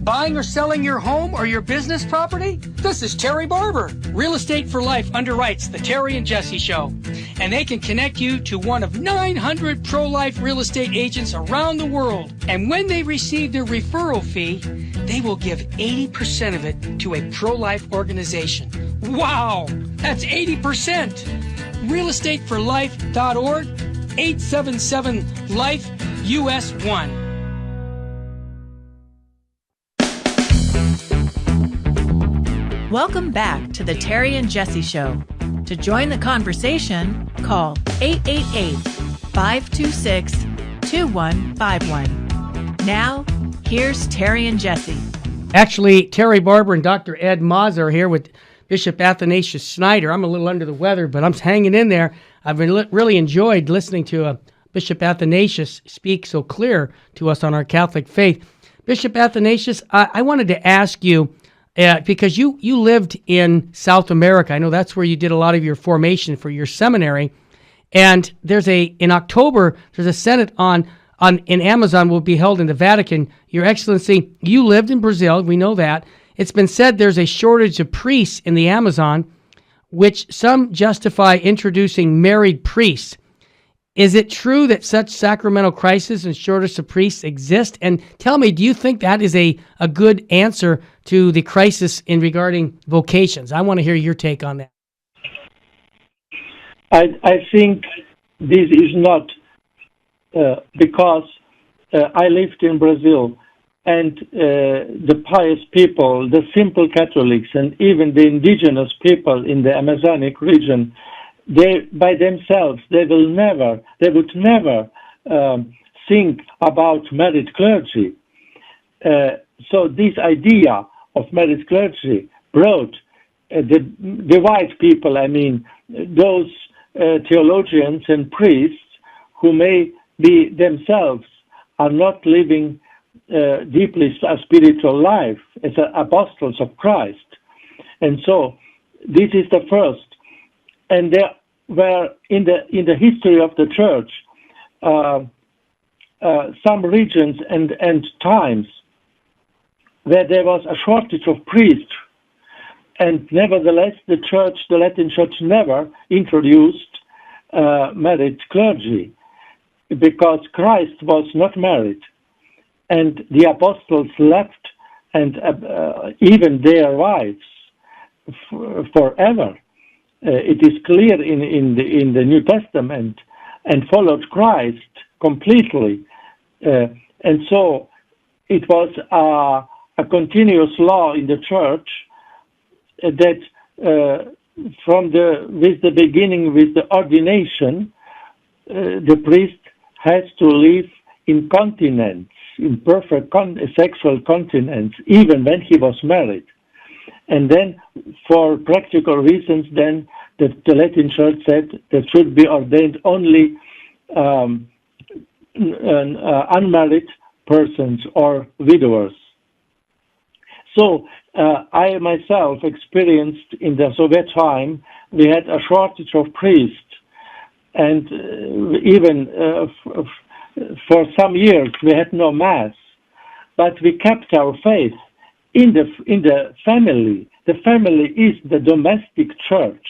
Buying or selling your home or your business property? This is Terry Barber. Real Estate for Life underwrites the Terry and Jesse Show, and they can connect you to one of 900 pro-life real estate agents around the world. And when they receive their referral fee, they will give 80% of it to a pro-life organization. Wow, that's 80%. realestateforlife.org, 877-LIFE-US1. Welcome back to the Terry and Jesse Show. To join the conversation, call 888-526-2151. Now, here's Terry and Jesse. Actually, Terry Barber and Dr. Ed Mazza are here with Bishop Athanasius Schneider. I'm a little under the weather, but I'm hanging in there. I've been really enjoyed listening to Bishop Athanasius speak so clear to us on our Catholic faith. Bishop Athanasius, I wanted to ask you, because you lived in South America. I know that's where you did a lot of your formation for your seminary. And in October, there's a Synod in Amazon will be held in the Vatican. Your Excellency, you lived in Brazil. We know that. It's been said there's a shortage of priests in the Amazon, which some justify introducing married priests. Is it true that such sacramental crisis and shortage of priests exist? And tell me, do you think that is a good answer to the crisis in regarding vocations? I want to hear your take on that. I think this is not because I lived in Brazil, and the pious people, the simple Catholics, and even the indigenous people in the Amazonic region, they by themselves, they would never think about married clergy. So this idea of married clergy brought the white people, those theologians and priests who may be themselves are not living deeply a spiritual life as apostles of Christ. And so this is the first. And there were in the history of the church some regions and times where there was a shortage of priests, and nevertheless the Latin Church never introduced married clergy, because Christ was not married, and the apostles left, and even their wives forever. It is clear in the New Testament, and followed Christ completely, and so it was a continuous law in the church that with the beginning with the ordination, the priest has to live in continence, in perfect sexual continence, even when he was married. And then, for practical reasons, then the Latin Church said that should be ordained only unmarried persons or widowers. So I myself experienced in the Soviet time, we had a shortage of priests, and even for some years we had no mass, but we kept our faith in the family. The family is the domestic church,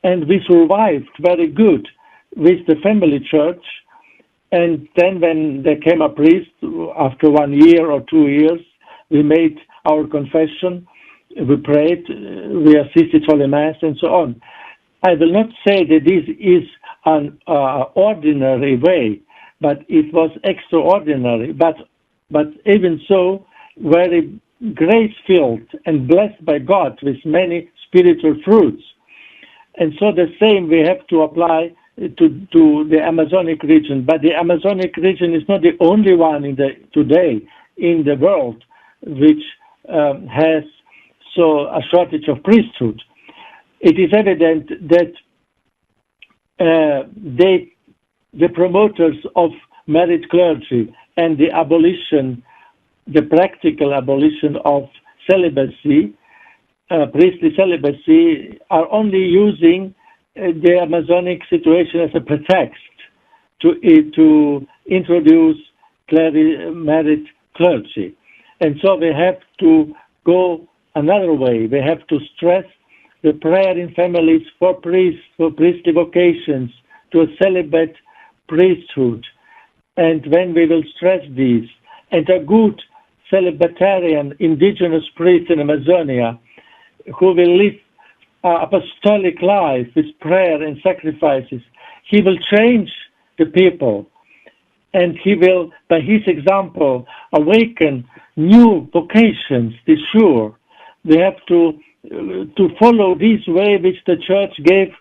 and we survived very good with the family church. And then when there came a priest, after 1 year or 2 years, we made our confession, we prayed, we assisted Holy Mass, and so on. I will not say that this is an ordinary way, but it was extraordinary. But even so, very grace-filled and blessed by God with many spiritual fruits. And so the same we have to apply to the Amazonic region. But the Amazonic region is not the only one today in the world which has a shortage of priesthood. It is evident that the promoters of married clergy and the practical abolition of celibacy, priestly celibacy, are only using the Amazonic situation as a pretext to introduce married clergy. And so we have to go another way. We have to stress the prayer in families for priests, for priestly vocations, to a celibate priesthood. And when we will stress these, and a good celibatarian indigenous priest in Amazonia who will live apostolic life with prayer and sacrifices, he will change the people, and he will, by his example, awaken new vocations, be sure. We have to follow this way which the Church gave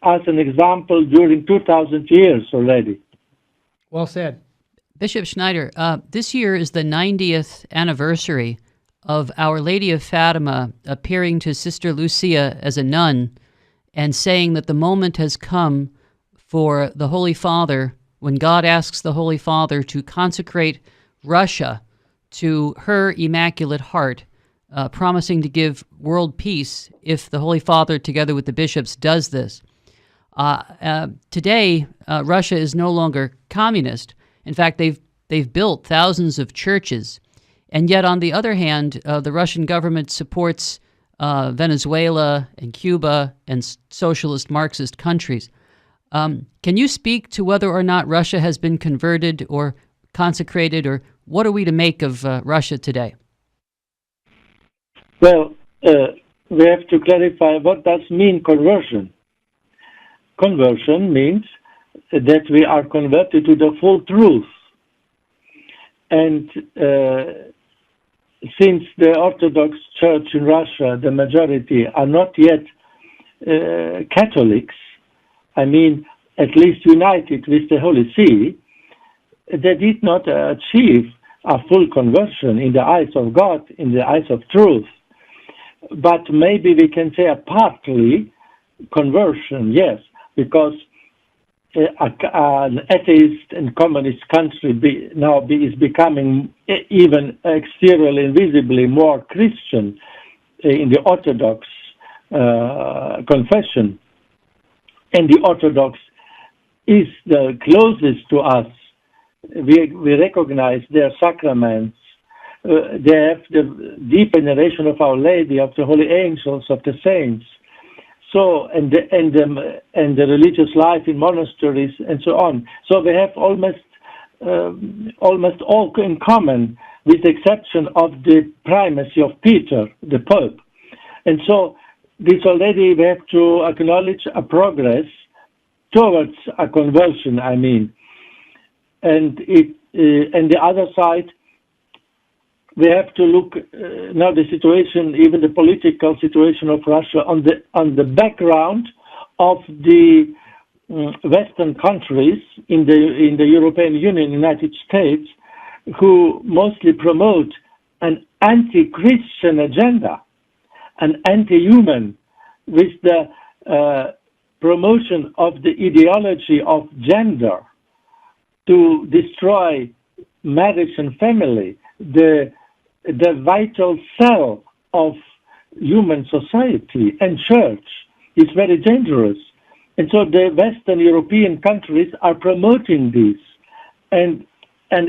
as an example during 2,000 years already. Well said. Bishop Schneider, this year is the 90th anniversary of Our Lady of Fatima appearing to Sister Lucia as a nun and saying that the moment has come for the Holy Father, when God asks the Holy Father to consecrate Russia to her Immaculate Heart, promising to give world peace if the Holy Father, together with the bishops, does this. Today, Russia is no longer communist. In fact, they've built thousands of churches. And yet, on the other hand, the Russian government supports Venezuela and Cuba and socialist Marxist countries. Can you speak to whether or not Russia has been converted or consecrated, or what are we to make of Russia today? Well, we have to clarify what does mean conversion. Conversion means that we are converted to the full truth. And since the Orthodox Church in Russia, the majority, are not yet Catholics, I mean, at least united with the Holy See, they did not achieve a full conversion in the eyes of God, in the eyes of truth. But maybe we can say a partly conversion, yes, because an atheist and communist country now is becoming even exteriorly and visibly more Christian in the Orthodox confession. And the Orthodox is the closest to us. We recognize their sacraments. They have the deep veneration of Our Lady, of the holy angels, of the saints. So, and the religious life in monasteries and so on. So we have almost all in common, with the exception of the primacy of Peter, the Pope. And so this already we have to acknowledge a progress towards a conversion, I mean. And the other side, we have to look now the situation, even the political situation of Russia, on the background of the Western countries in the European Union, United States, who mostly promote an anti-Christian agenda, an anti-human, with the promotion of the ideology of gender to destroy marriage and family, the vital cell of human society and church is very dangerous. And so the Western European countries are promoting this and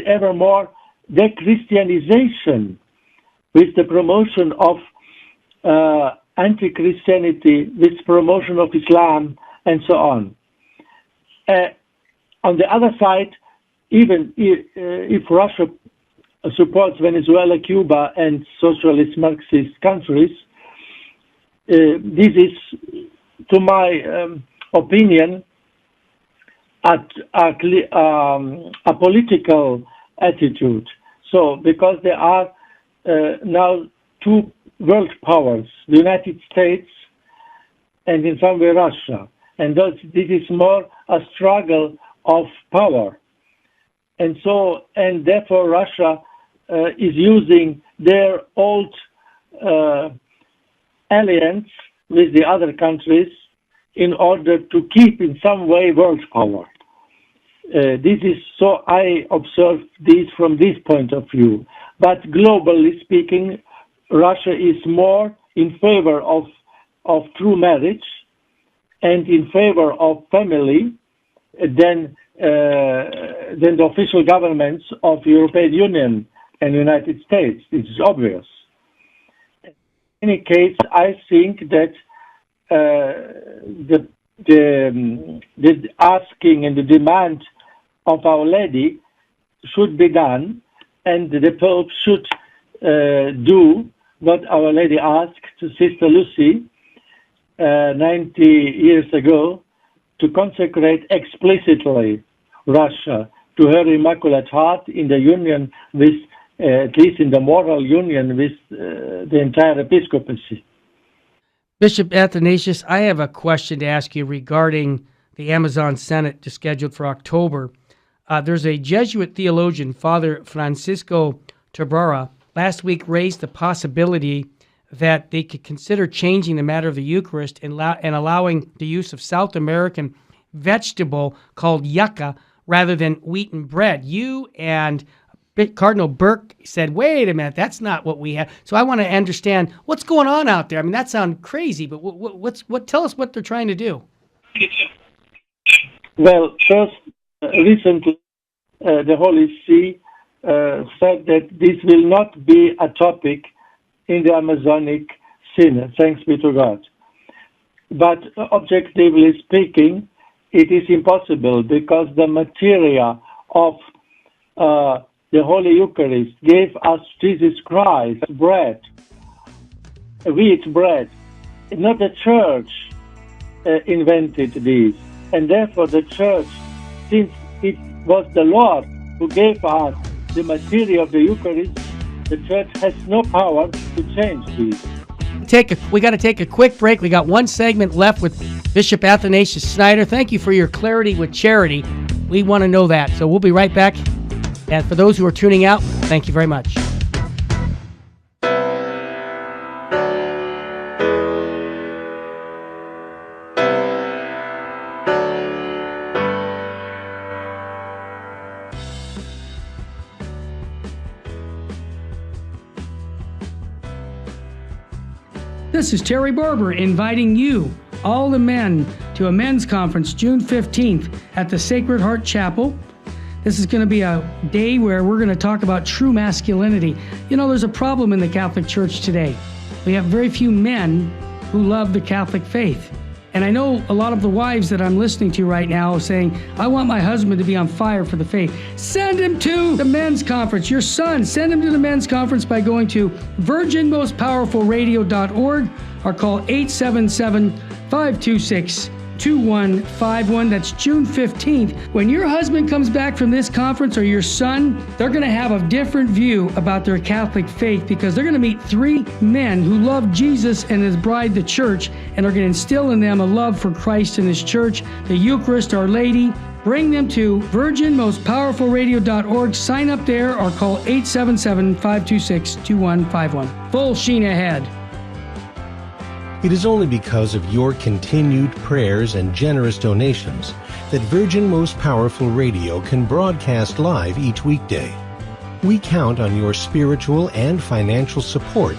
ever more the Christianization with the promotion of anti-Christianity, with promotion of Islam, and so on. On the other side, even if Russia supports Venezuela, Cuba, and socialist Marxist countries, this is, to my opinion, a political attitude. So, because there are now two world powers, the United States and in some way Russia, and thus this is more a struggle of power, and therefore Russia is using their old alliance with the other countries in order to keep in some way world power. This is so I observe this from this point of view. But globally speaking, Russia is more in favor of true marriage and in favor of family than the official governments of European Union and United States. It is obvious. In any case, I think that the asking and the demand of Our Lady should be done, and the Pope should do what Our Lady asked to Sister Lucy 90 years ago, to consecrate explicitly Russia to her Immaculate Heart in the union with, at least in the moral union with the entire episcopacy. Bishop Athanasius, I have a question to ask you regarding the Amazon Synod just scheduled for October. There's a Jesuit theologian, Father Francisco Tabarra, last week raised the possibility that they could consider changing the matter of the Eucharist and allowing the use of South American vegetable called yucca rather than wheaten bread. You and Cardinal Burke said, wait a minute, that's not what we have. So I want to understand what's going on out there. I mean, that sounds crazy, but tell us what they're trying to do. Well, first, recently, the Holy See said that this will not be a topic in the Amazonic Synod, thanks be to God. But objectively speaking, it is impossible, because the materia of the Holy Eucharist gave us Jesus Christ, bread, wheat bread. Not the Church invented this, and therefore the Church, since it was the Lord who gave us the materia of the Eucharist, the Church has no power to change this. We got to take a quick break. We got one segment left with Bishop Athanasius Schneider. Thank you for your clarity with charity. We want to know that. So we'll be right back. And for those who are tuning out, thank you very much. This is Terry Barber inviting you, all the men, to a men's conference June 15th at the Sacred Heart Chapel. This is going to be a day where we're going to talk about true masculinity. You know, there's a problem in the Catholic Church today. We have very few men who love the Catholic faith. And I know a lot of the wives that I'm listening to right now are saying, I want my husband to be on fire for the faith. Send him to the men's conference. Your son, send him to the men's conference by going to virginmostpowerfulradio.org or call 877-526-2151. That's June 15th. When your husband comes back from this conference, or your son, they're going to have a different view about their Catholic faith, because they're going to meet three men who love Jesus and his bride, the church, and are going to instill in them a love for Christ and his church, the Eucharist, Our Lady. Bring them to virginmostpowerfulradio.org. Sign up there or call 877-526-2151. Full sheen ahead. It is only because of your continued prayers and generous donations that Virgin Most Powerful Radio can broadcast live each weekday. We count on your spiritual and financial support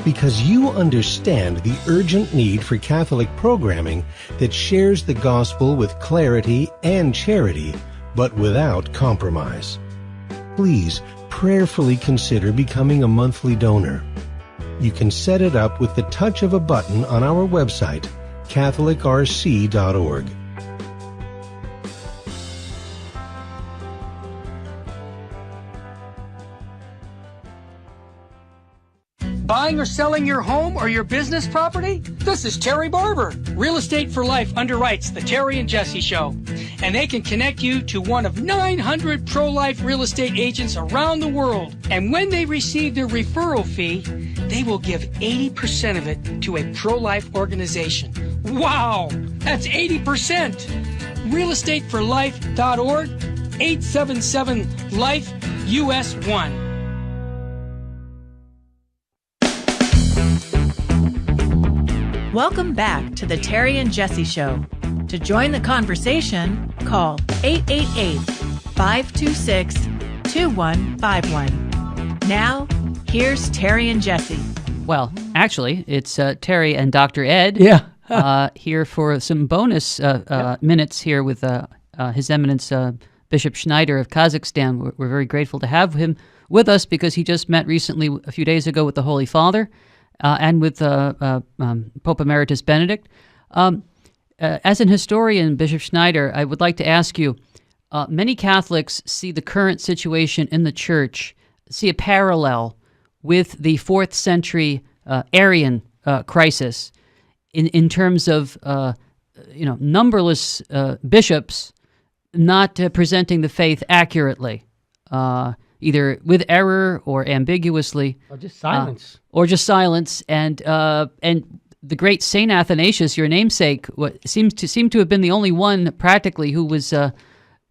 because you understand the urgent need for Catholic programming that shares the gospel with clarity and charity, but without compromise. Please prayerfully consider becoming a monthly donor. You can set it up with the touch of a button on our website, catholicrc.org. Buying or selling your home or your business property? This is Terry Barber. Real Estate for Life underwrites the Terry and Jesse Show. And they can connect you to one of 900 pro-life real estate agents around the world. And when they receive their referral fee, they will give 80% of it to a pro-life organization. Wow! That's 80%! realestateforlife.org, 877-LIFE-US1. Welcome back to the Terry and Jesse Show. To join the conversation, call 888-526-2151. Now, here's Terry and Jesse. Well, actually, it's Terry and Dr. Ed here for some bonus minutes here with His Eminence Bishop Schneider of Kazakhstan. We're very grateful to have him with us because he just met recently, a few days ago, with the Holy Father. And with Pope Emeritus Benedict. As an historian, Bishop Schneider, I would like to ask you, many Catholics see the current situation in the Church, see a parallel with the 4th century Arian crisis in terms of numberless bishops not presenting the faith accurately. Either with error or ambiguously, or just silence, and the great Saint Athanasius, your namesake, seems to have been the only one practically who was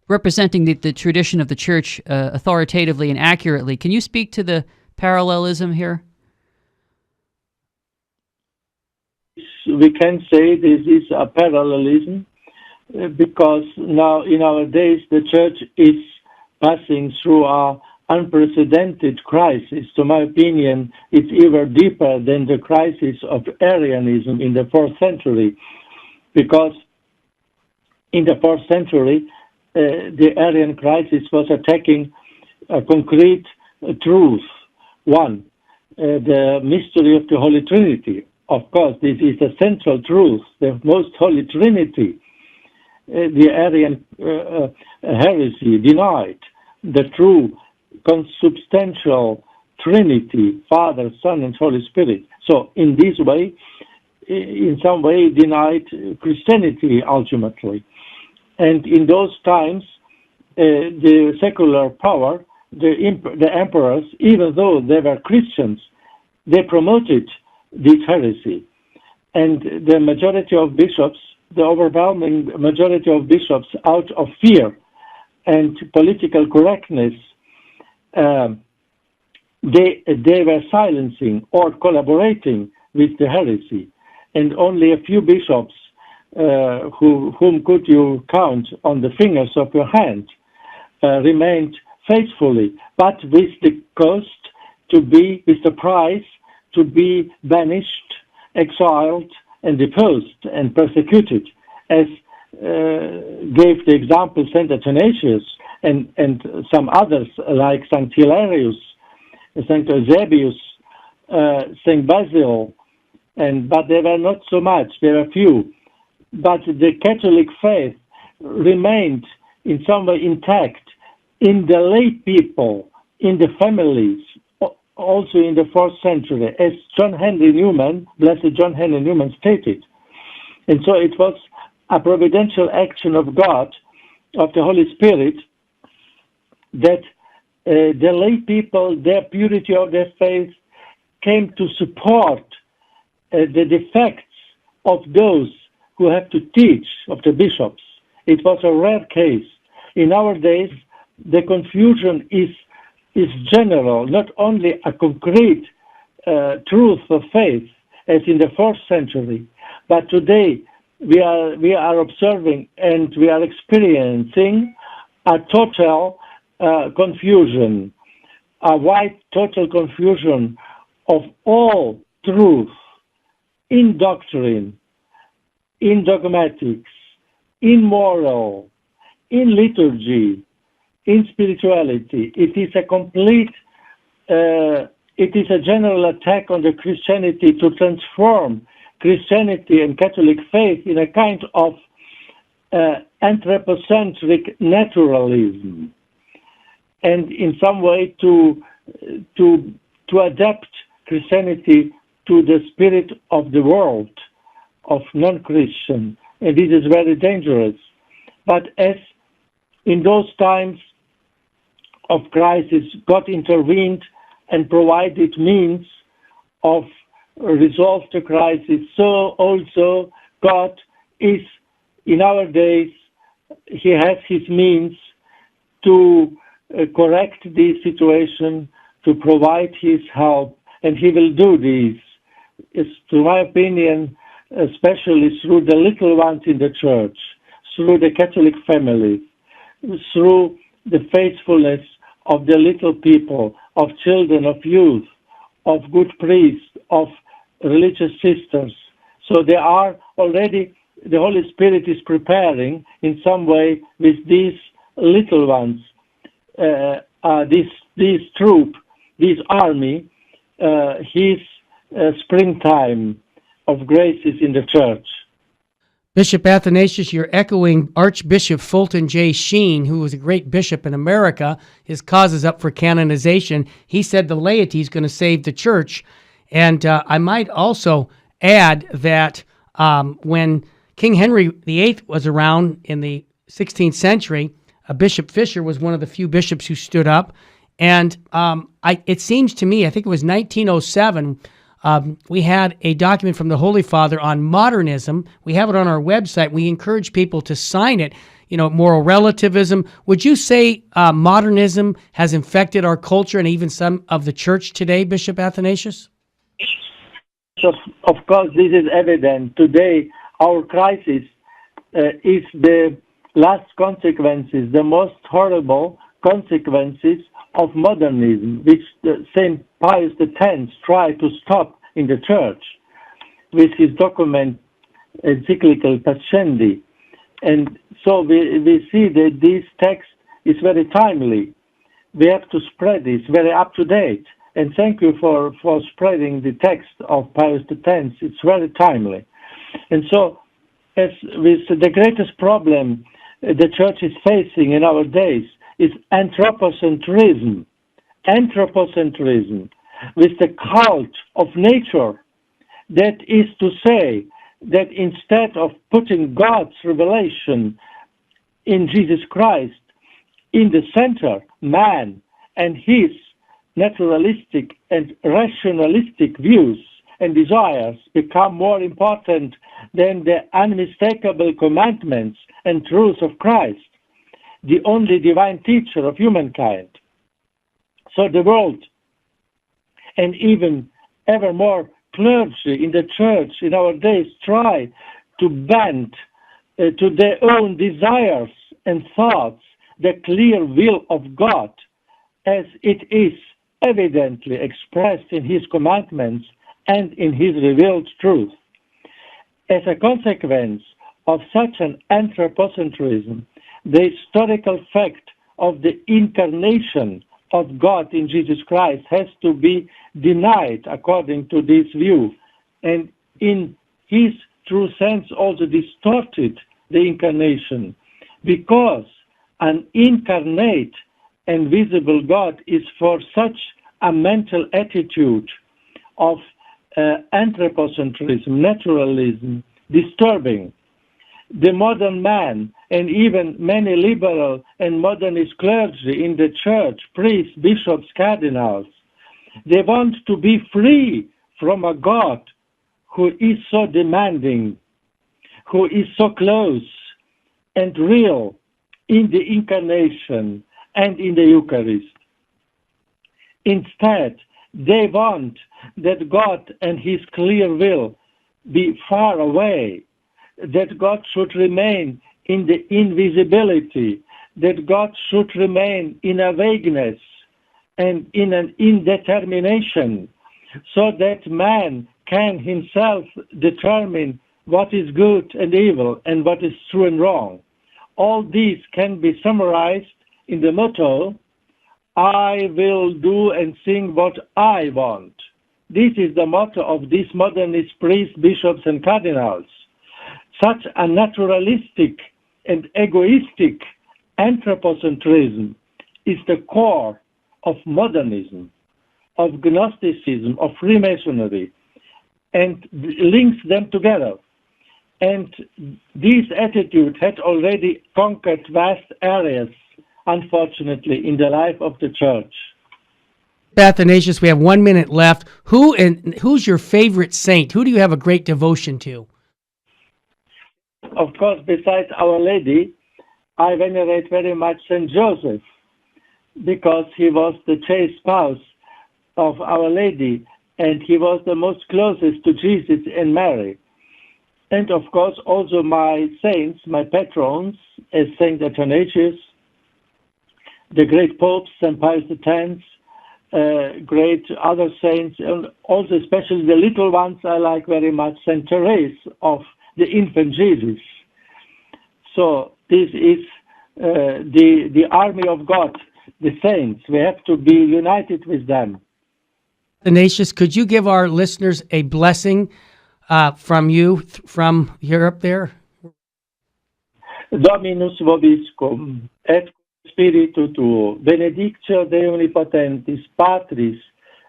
representing the tradition of the Church authoritatively and accurately. Can you speak to the parallelism here? We can say this is a parallelism because now in our days the Church is passing through a unprecedented crisis. To my opinion, it's even deeper than the crisis of Arianism in the 4th century, because in the 4th century, the Arian crisis was attacking a concrete truth. One, the mystery of the Holy Trinity. Of course, this is the central truth, the most Holy Trinity. The Arian heresy denied the true consubstantial Trinity, Father, Son, and Holy Spirit. So in this way, in some way, denied Christianity ultimately. And in those times, the secular power, the emperors, even though they were Christians, they promoted this heresy. And the majority of bishops, the overwhelming majority of bishops, out of fear and political correctness, they were silencing or collaborating with the heresy, and only a few bishops, whom could you count on the fingers of your hand, remained faithfully, but with the cost with the price to be banished, exiled, and deposed and persecuted, as gave the example Saint Athanasius and some others like Saint Hilarius, Saint Eusebius, Saint Basil, but they were not so much, there were few. But the Catholic faith remained in some way intact in the lay people, in the families, also in the 4th century, as John Henry Newman, Blessed John Henry Newman stated. And so it was a providential action of God, of the Holy Spirit, that the lay people, their purity of their faith, came to support the defects of those who have to teach, of the bishops. It was a rare case. In our days, the confusion is general, not only a concrete truth of faith, as in the 4th century, but today we are observing and we are experiencing a total confusion, a wide total confusion of all truth in doctrine, in dogmatics, in moral, in liturgy, in spirituality. It is a complete it is a general attack on the Christianity to transform Christianity and Catholic faith in a kind of anthropocentric naturalism, and in some way to adapt Christianity to the spirit of the world, of non-Christian, and this is very dangerous. But as in those times of crisis, God intervened and provided means of resolve the crisis, so also God is, in our days, He has His means to correct this situation, to provide His help, and He will do this. It's, to my opinion, especially through the little ones in the church, through the Catholic families, through the faithfulness of the little people, of children, of youth, of good priests, of religious sisters. So they are already, the Holy Spirit is preparing in some way with these little ones, this troop, this army, His springtime of graces in the church. Bishop Athanasius, you're echoing Archbishop Fulton J. Sheen, who was a great bishop in America. His cause is up for canonization. He said the laity is going to save the church. And I might also add that when King Henry VIII was around in the 16th century, Bishop Fisher was one of the few bishops who stood up. And it seems to me, I think it was 1907, we had a document from the Holy Father on modernism. We have it on our website. We encourage people to sign it. You know, moral relativism. Would you say modernism has infected our culture and even some of the church today, Bishop Athanasius? Of course, this is evident. Today, our crisis is the last consequences, the most horrible consequences of modernism, which St. Pius X tried to stop in the church with his document encyclical Pascendi. And so we see that this text is very timely. We have to spread this, very up to date. And thank you for spreading the text of Pius X. It's very timely. And so, as with the greatest problem the church is facing in our days is anthropocentrism. Anthropocentrism, with the cult of nature. That is to say, that instead of putting God's revelation in Jesus Christ in the center, man and his naturalistic and rationalistic views and desires become more important than the unmistakable commandments and truths of Christ, the only divine teacher of humankind. So the world, and even ever more clergy in the church in our days, try to bend to their own desires and thoughts the clear will of God as it is evidently expressed in His commandments and in His revealed truth. As a consequence of such an anthropocentrism, the historical fact of the incarnation of God in Jesus Christ has to be denied according to this view, and in His true sense also distorted the incarnation, because an incarnate and visible God is for such a mental attitude of anthropocentrism, naturalism, disturbing. The modern man, and even many liberal and modernist clergy in the church, priests, bishops, cardinals, they want to be free from a God who is so demanding, who is so close and real in the incarnation and in the Eucharist. Instead, they want that God and His clear will be far away, that God should remain in the invisibility, that God should remain in a vagueness and in an indetermination, so that man can himself determine what is good and evil and what is true and wrong. All these can be summarized in the motto, I will do and sing what I want. This is the motto of these modernist priests, bishops, and cardinals. Such a naturalistic and egoistic anthropocentrism is the core of modernism, of Gnosticism, of Freemasonry, and links them together. And this attitude had already conquered vast areas, unfortunately, in the life of the church. Athanasius, we have 1 minute left. Who's your favorite saint? Who do you have a great devotion to? Of course, besides Our Lady, I venerate very much Saint Joseph, because he was the chaste spouse of Our Lady, and he was the most closest to Jesus and Mary. And of course, also my saints, my patrons, as Saint Athanasius, the great popes, Saint Pius X, great other saints, and also especially the little ones I like very much, Saint Therese of the infant Jesus. So this is the army of God, the saints. We have to be united with them. Athanasius, could you give our listeners a blessing from you, from Europe there? Dominus vobiscum, et spiritu tuo, benedictio Dei omnipotentis, Patris,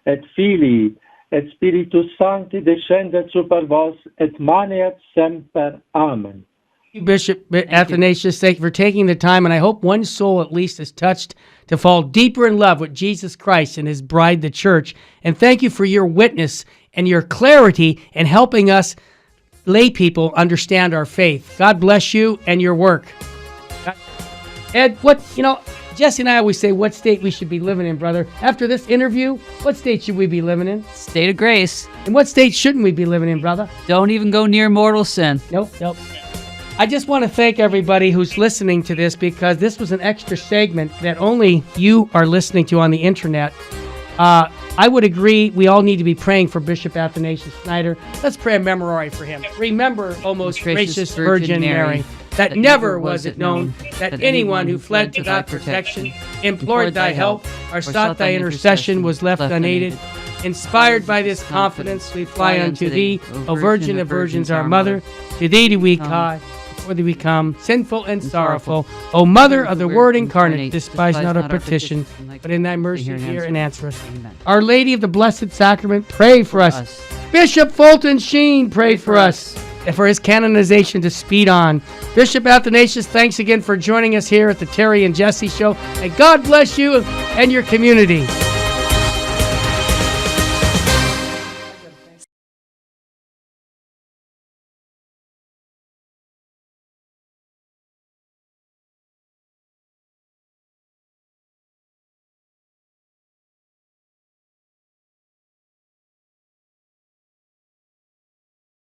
et Filii, et Spiritus Sancti, descendat super vos, et maneat semper. Amen. Bishop Athanasius, thank you for taking the time, and I hope one soul at least is touched to fall deeper in love with Jesus Christ and his bride, the church. And thank you for your witness and your clarity in helping us lay people understand our faith. God bless you and your work. Ed, Jesse and I always say what state we should be living in, brother. After this interview, what state should we be living in? State of grace. And what state shouldn't we be living in, brother? Don't even go near mortal sin. Nope. I just want to thank everybody who's listening to this, because this was an extra segment that only you are listening to on the internet. I would agree we all need to be praying for Bishop Athanasius Schneider. Let's pray a memorare for him. Remember, O most gracious Virgin Mary, that never was it known that anyone who fled to thy protection, implored thy help, or sought thy intercession was left unaided. Inspired by this confidence, we fly unto thee, O Virgin of Virgins, our Mother. To thee do we cry, before thee we come, sinful and sorrowful. O Mother of the Word incarnate, despise not our petition, but in thy mercy hear and answer us. Our Lady of the Blessed Sacrament, pray for us. Bishop Fulton Sheen, pray for us, and for his canonization to speed on. Bishop Athanasius, thanks again for joining us here at the Terry and Jesse Show, and God bless you and your community.